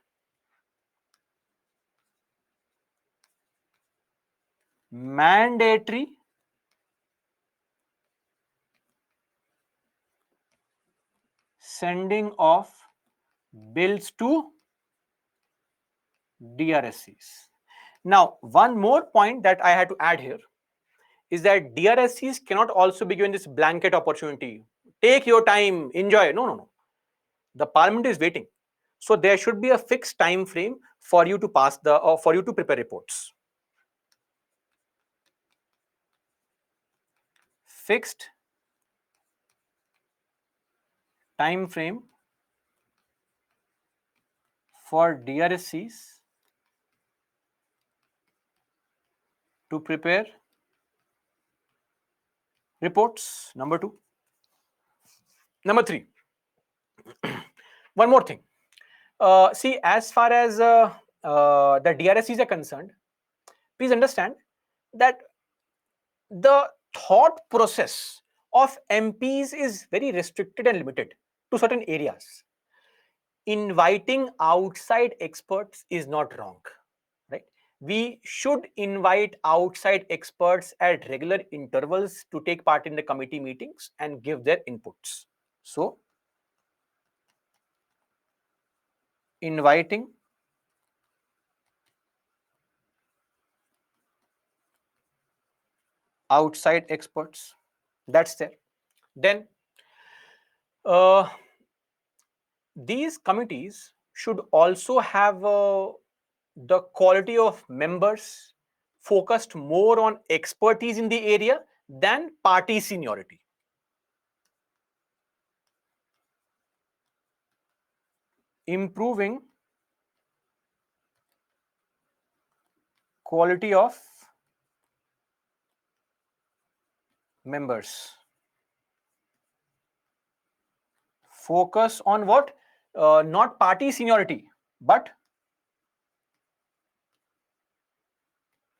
Mandatory sending of bills to DRSCs. Now, one more point that I had to add here is that DRSCs cannot also be given this blanket opportunity. Take your time, enjoy. No, no, no. The parliament is waiting. So there should be a fixed time frame for you to pass the or for you to prepare reports. Fixed time frame for DRSCs to prepare reports. Number 2. Number 3. One more thing. See, as far as the DRSCs are concerned, please understand that the thought process of MPs is very restricted and limited to certain areas. Inviting outside experts is not wrong, right? We should invite outside experts at regular intervals to take part in the committee meetings and give their inputs. So, inviting outside experts, that's there. Then, uh, these committees should also have the quality of members focused more on expertise in the area than party seniority. Improving quality of members. Focus on what? Not party seniority, but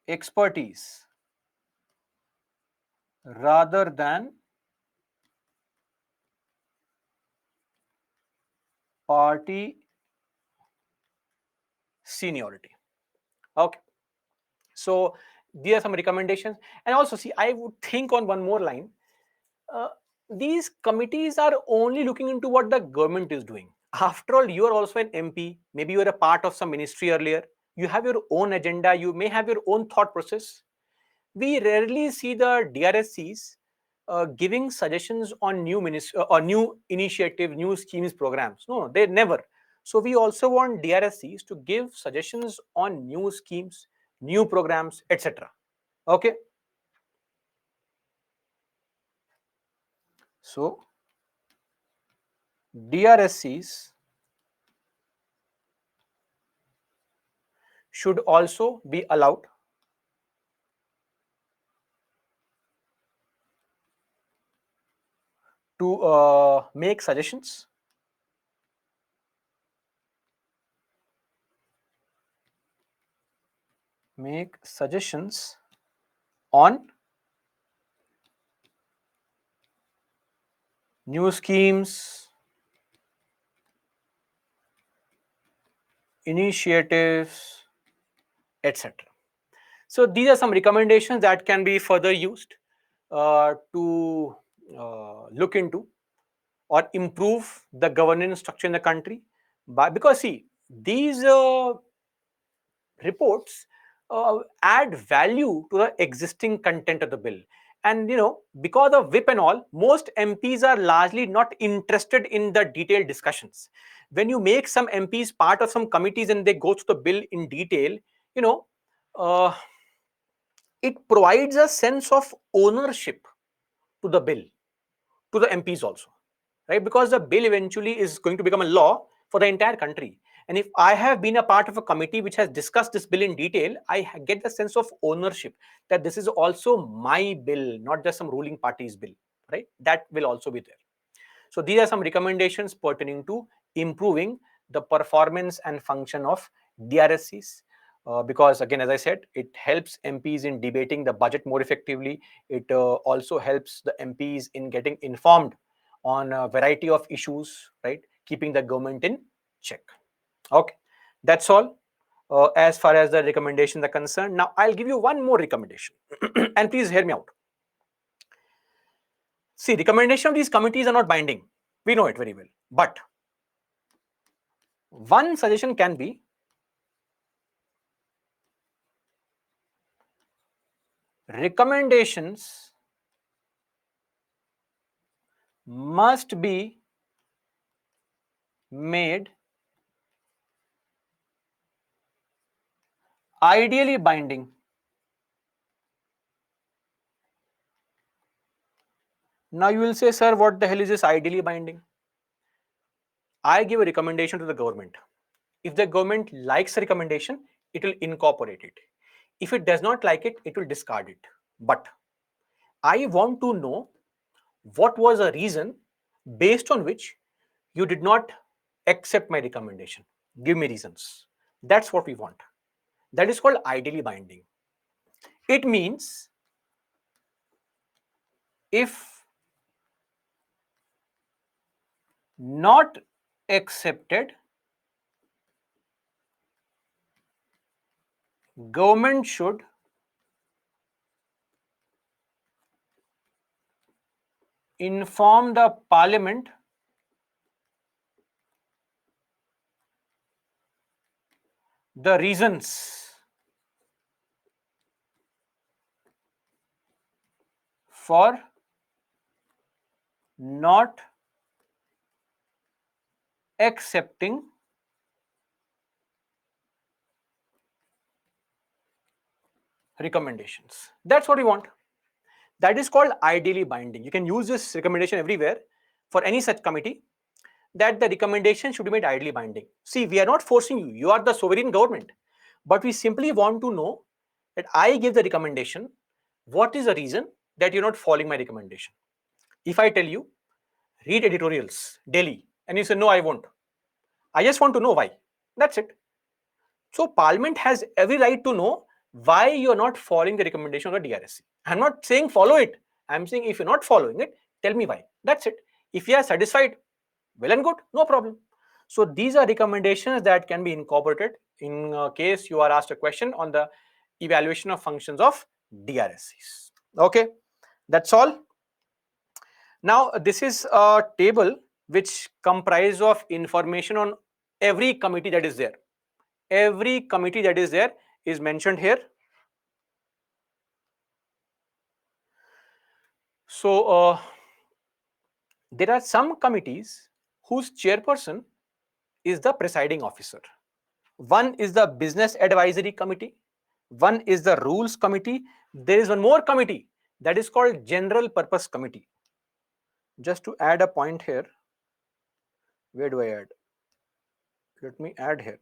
expertise rather than party seniority. Okay. So these are some recommendations. And also, see, I would think on one more line. Uh, these committees are only looking into what the government is doing. After all, you are also an MP. Maybe you are a part of some ministry earlier. You have your own agenda. You may have your own thought process. We rarely see the DRSCs giving suggestions on or new initiative, new schemes, programs. No, they never. So we also want DRSCs to give suggestions on new schemes, new programs, etc. Okay. So DRSCs should also be allowed to make suggestions on new schemes, initiatives, etc. So these are some recommendations that can be further used to look into or improve the governance structure in the country. Because see, these reports add value to the existing content of the bill. And because of whip and all, most MPs are largely not interested in the detailed discussions. When you make some MPs part of some committees and they go through the bill in detail, you know uh, it provides a sense of ownership to the bill, to the MPs also, right? Because the bill eventually is going to become a law for the entire country. And if I have been a part of a committee which has discussed this bill in detail, I get the sense of ownership that this is also my bill, not just some ruling party's bill, right? That will also be there. So these are some recommendations pertaining to improving the performance and function of DRSCs. Because again, as I said, it helps MPs in debating the budget more effectively. It also helps the MPs in getting informed on a variety of issues, right? Keeping the government in check. Okay, that's all as far as the recommendations are concerned. Now, I'll give you one more recommendation, and please hear me out. See, recommendation of these committees are not binding. We know it very well. But one suggestion can be recommendations must be made ideally binding. Now you will say, sir, what the hell is this ideally binding? I give a recommendation to the government. If the government likes a recommendation, it will incorporate it. If it does not like it, it will discard it. But I want to know what was a reason based on which you did not accept my recommendation. Give me reasons. That's what we want. That is called ideally binding. It means if not accepted, government should inform the parliament the reasons for not accepting recommendations. That's what we want. That is called ideally binding. You can use this recommendation everywhere for any such committee, that the recommendation should be made ideally binding. See, we are not forcing you. You are the sovereign government. But we simply want to know that I give the recommendation. What is the reason that you're not following my recommendation? If I tell you, read editorials daily, and you say, no, I won't. I just want to know why. That's it. So Parliament has every right to know why you're not following the recommendation of the DRSC. I'm not saying follow it. I'm saying if you're not following it, tell me why. That's it. If you are satisfied, well and good, no problem. So these are recommendations that can be incorporated in case you are asked a question on the evaluation of functions of DRSCs. Okay, that's all. Now this is a table which comprises of information on every committee that is there. Every committee that is there is mentioned here. So there are some committees whose chairperson is the presiding officer. One is the business advisory committee. One is the rules committee. There is one more committee that is called general purpose committee. Just to add a point here, where do I add? Let me add here.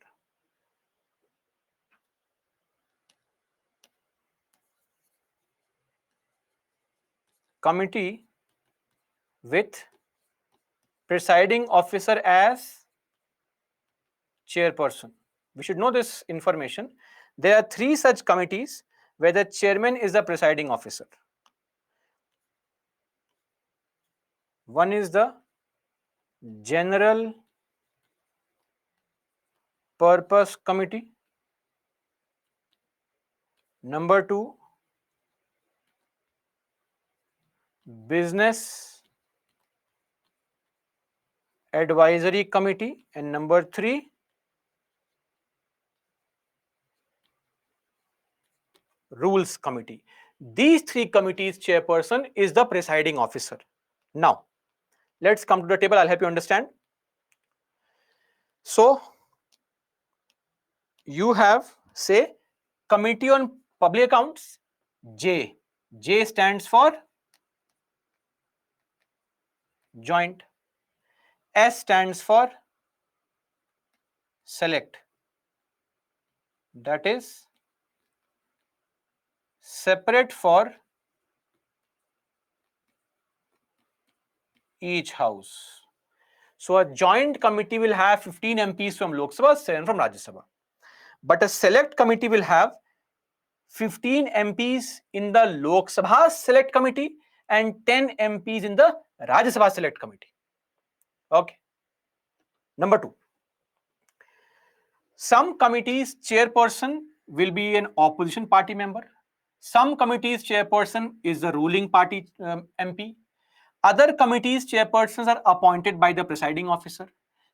Committee with presiding officer as chairperson. We should know this information. There are three such committees where the chairman is the presiding officer. One is the General Purpose Committee. Number 2, Business Advisory Committee. And number 3, Rules Committee. These 3 committees chairperson is the presiding officer. Now, let's come to the table. I'll help you understand. So, you have, say, Committee on Public Accounts, J. J stands for joint. S stands for select. That is separate for each house. So a joint committee will have 15 MPs from Lok Sabha, 7 from Rajya Sabha. But a select committee will have 15 MPs in the Lok Sabha select committee and 10 MPs in the Rajya Sabha select committee. Okay. Number 2. Some committees chairperson will be an opposition party member. Some committees chairperson is the ruling party MP. Other committees chairpersons are appointed by the presiding officer.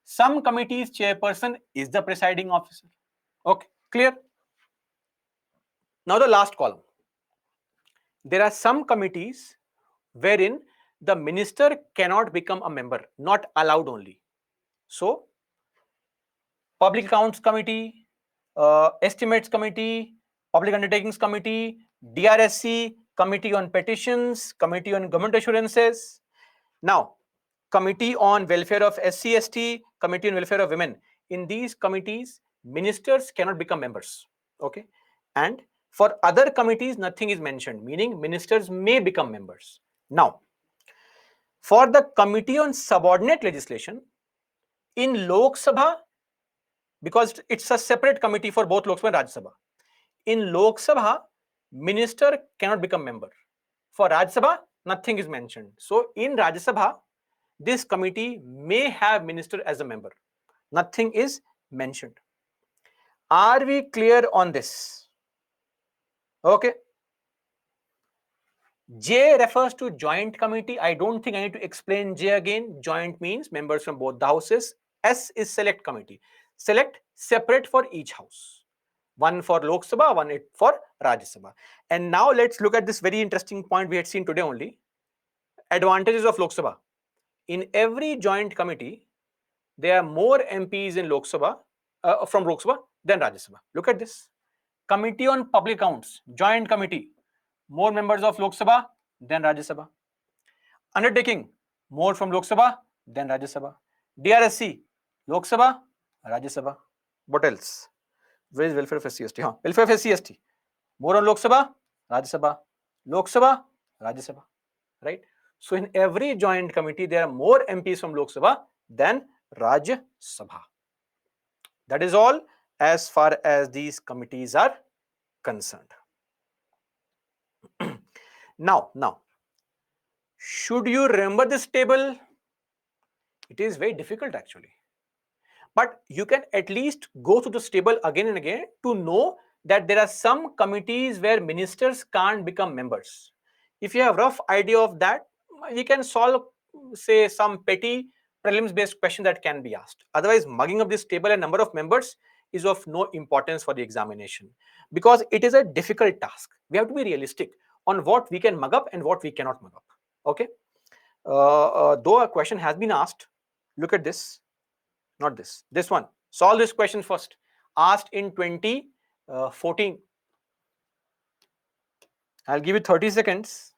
Some committees chairperson is the presiding officer. Okay, clear? Now the last column. There are some committees wherein the minister cannot become a member, not allowed only. So, Public Accounts Committee, Estimates Committee, Public Undertakings Committee, DRSC, Committee on Petitions, Committee on Government Assurances. Now, Committee on Welfare of SC/ST, Committee on Welfare of Women. In these committees, ministers cannot become members. Okay, and for other committees, nothing is mentioned, meaning ministers may become members. Now, for the Committee on Subordinate Legislation, in Lok Sabha, because it's a separate committee for both Lok Sabha and Rajya Sabha. In Lok Sabha, minister cannot become member. For Rajya Sabha, nothing is mentioned. So in Rajya Sabha, this committee may have minister as a member. Nothing is mentioned. Are we clear on this? Okay. J refers to joint committee. I don't think I need to explain J again. Joint means members from both the houses. S is select committee. Select separate for each house. One for Lok Sabha, one for Rajya Sabha. And now let's look at this very interesting point we had seen today only. Advantages of Lok Sabha. In every joint committee, there are more MPs in Lok Sabha, from Lok Sabha than Rajya Sabha. Look at this. Committee on Public Accounts, joint committee, more members of Lok Sabha than Rajya Sabha. Undertaking, more from Lok Sabha than Rajya Sabha. DRSC, Lok Sabha, Rajya Sabha. What else? Where is welfare of SC/ST? Welfare of SC/ST. More on Lok Sabha, Rajya Sabha. Lok Sabha, Rajya Sabha. Right? So in every joint committee, there are more MPs from Lok Sabha than Rajya Sabha. That is all as far as these committees are concerned. Now, should you remember this table? It is very difficult actually. But you can at least go through this table again and again to know that there are some committees where ministers can't become members. If you have a rough idea of that, you can solve, say, some petty prelims based question that can be asked. Otherwise, mugging up this table and number of members is of no importance for the examination because it is a difficult task. We have to be realistic on what we can mug up and what we cannot mug up. Okay. Though a question has been asked, look at this. Not this one. Solve this question first. Asked in 2014. I'll give you 30 seconds.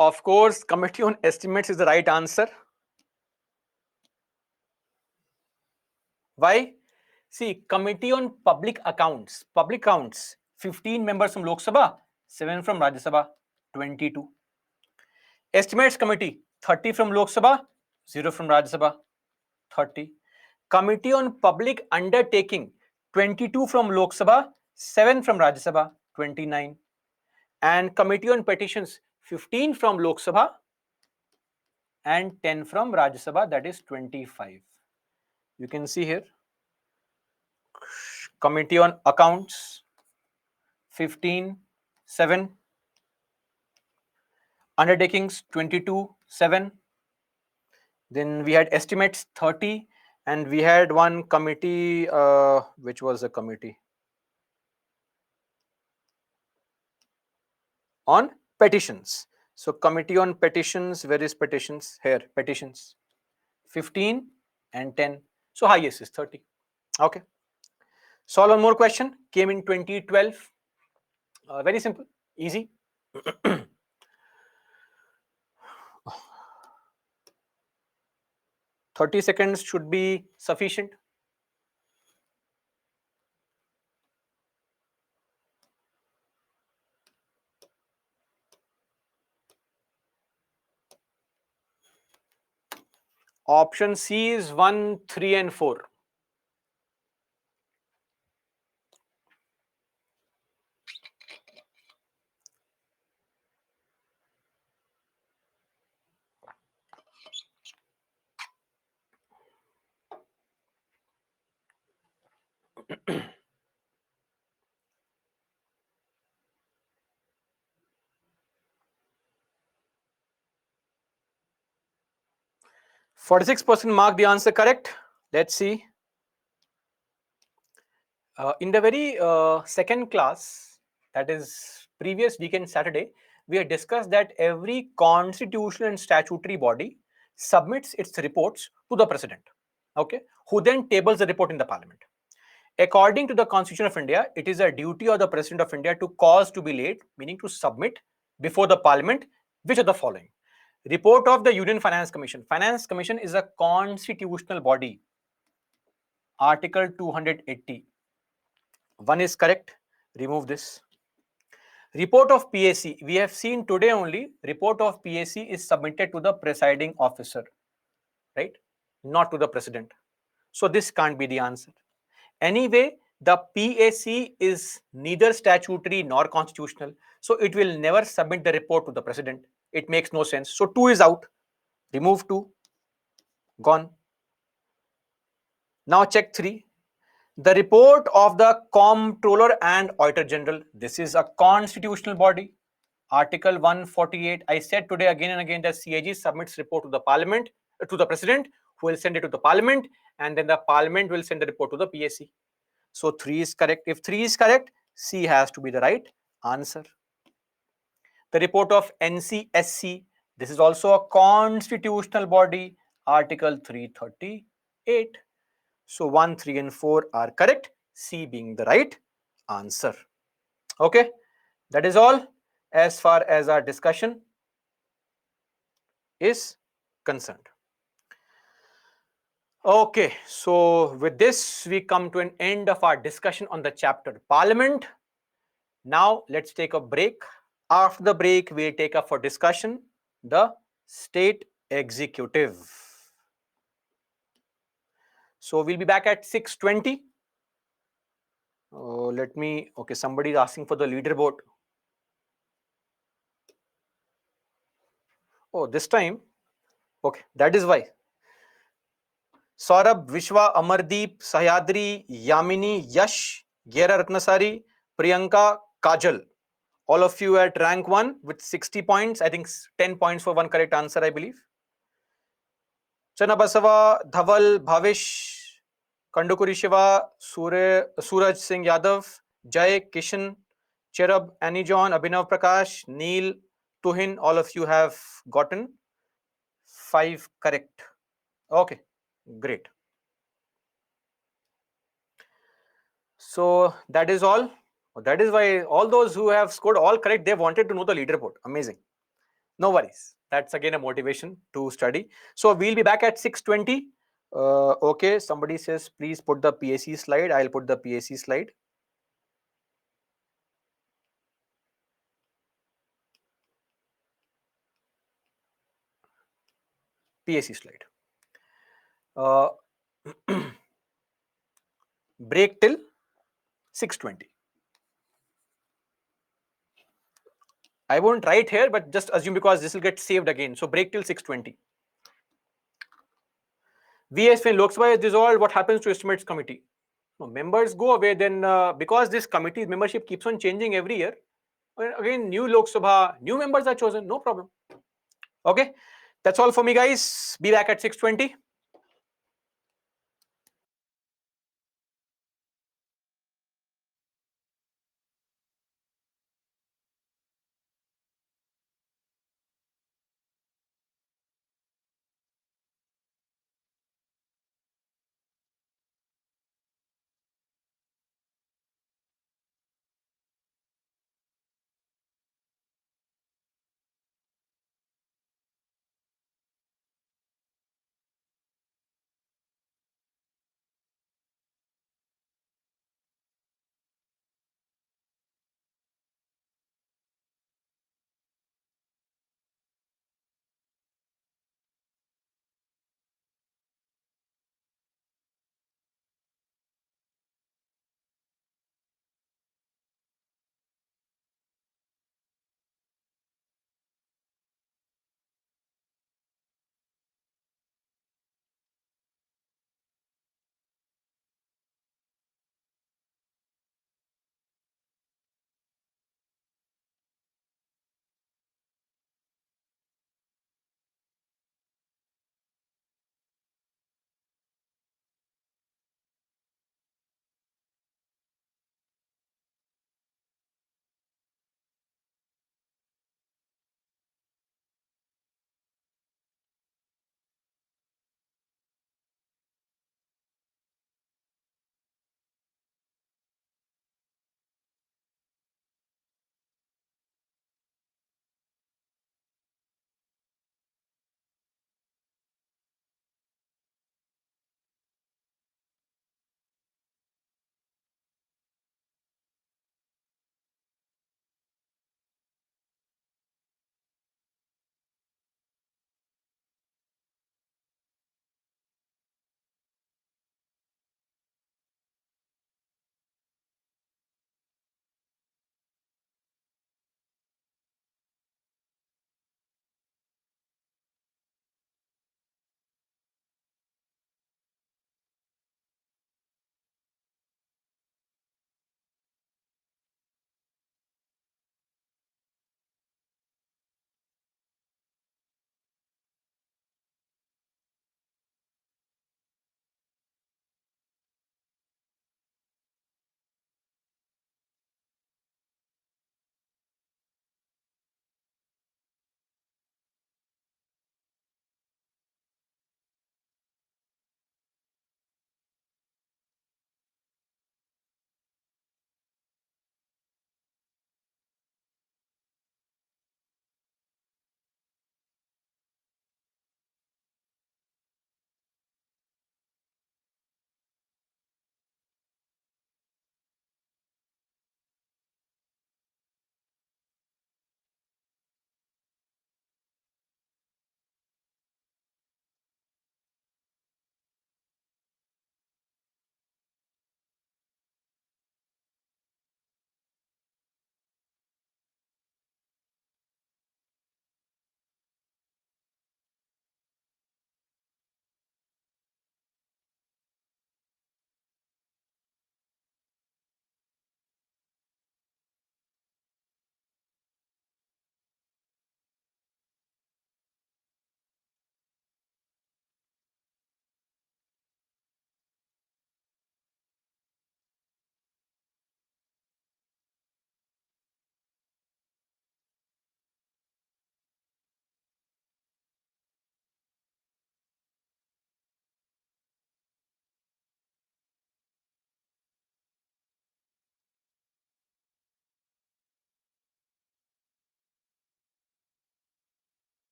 Of course, Committee on Estimates is the right answer. Why? See, Committee on Public Accounts. Public Accounts, 15 members from Lok Sabha, 7 from Rajya Sabha, 22. Estimates Committee, 30 from Lok Sabha, 0 from Rajya Sabha, 30. Committee on Public Undertaking, 22 from Lok Sabha, 7 from Rajya Sabha, 29. And Committee on Petitions, 15 from Lok Sabha and 10 from Rajya Sabha, that is 25. You can see here. Committee on Accounts, 15, 7. Undertakings, 22, 7. Then we had estimates, 30. And we had one committee, which was a committee on petitions. So Committee on Petitions, where is petitions? Here, petitions, 15 and 10. So highest is 30. Okay. Solve one more question. Came in 2012. Very simple, easy. 30 seconds should be sufficient. Option C is 1, 3, and 4. %46% mark the answer correct. Let's see. In the very second class, that is previous weekend Saturday, we had discussed that every constitutional and statutory body submits its reports to the president, okay, who then tables the report in the parliament. According to the Constitution of India, it is a duty of the President of India to cause to be late, meaning to submit before the parliament, which are the following. Report of the Union Finance Commission. Finance Commission is a constitutional body. Article 280. One is correct. Remove this. Report of PAC. We have seen today only, report of PAC is submitted to the presiding officer, right? Not to the president. So this can't be the answer. Anyway, the PAC is neither statutory nor constitutional, so it will never submit the report to the president. It makes no sense. So 2 is out. Remove 2. Gone. Now check 3. The report of the Comptroller and Auditor General. This is a constitutional body. Article 148. I said today again and again that CAG submits report to the parliament, to the president, who will send it to the parliament, and then the parliament will send the report to the PAC. So 3 is correct. If 3 is correct, C has to be the right answer. The report of NCSC. This is also a constitutional body. Article 338. So 1, 3, and 4 are correct. C being the right answer. Okay. That is all as far as our discussion is concerned. Okay, so with this, we come to an end of our discussion on the chapter Parliament. Now, let's take a break. After the break, we'll take up for discussion the state executive. So, we'll be back at 6:20. Okay, somebody is asking for the leaderboard. Oh, this time. Okay, that is why. Saurabh, Vishwa, Amardeep, Sahyadri, Yamini, Yash, Ghera Ratnasari, Priyanka, Kajal. All of you at rank 1 with 60 points. I think 10 points for one correct answer, I believe. Chanabasava, Dhaval, Bhavish, Kandukuri Shiva, Suraj Singh Yadav, Jay, Kishan, Cherub, Annie John, Abhinav Prakash, Neil, Tuhin. All of you have gotten 5 correct. Okay, great. So that is all. That is why all those who have scored all correct, they wanted to know the leaderboard. Amazing. No worries. That's again a motivation to study. So we'll be back at 6:20. Okay, somebody says please put the PAC slide. I'll put the PAC slide. PAC slide. Break till 6:20. I won't write here, but just assume because this will get saved again. So break till 6:20. VS when Lok Sabha is dissolved, what happens to estimates committee? No, members go away then because this committee membership keeps on changing every year. Again, new Lok Sabha, new members are chosen, no problem. Okay, that's all for me, guys. Be back at 6:20.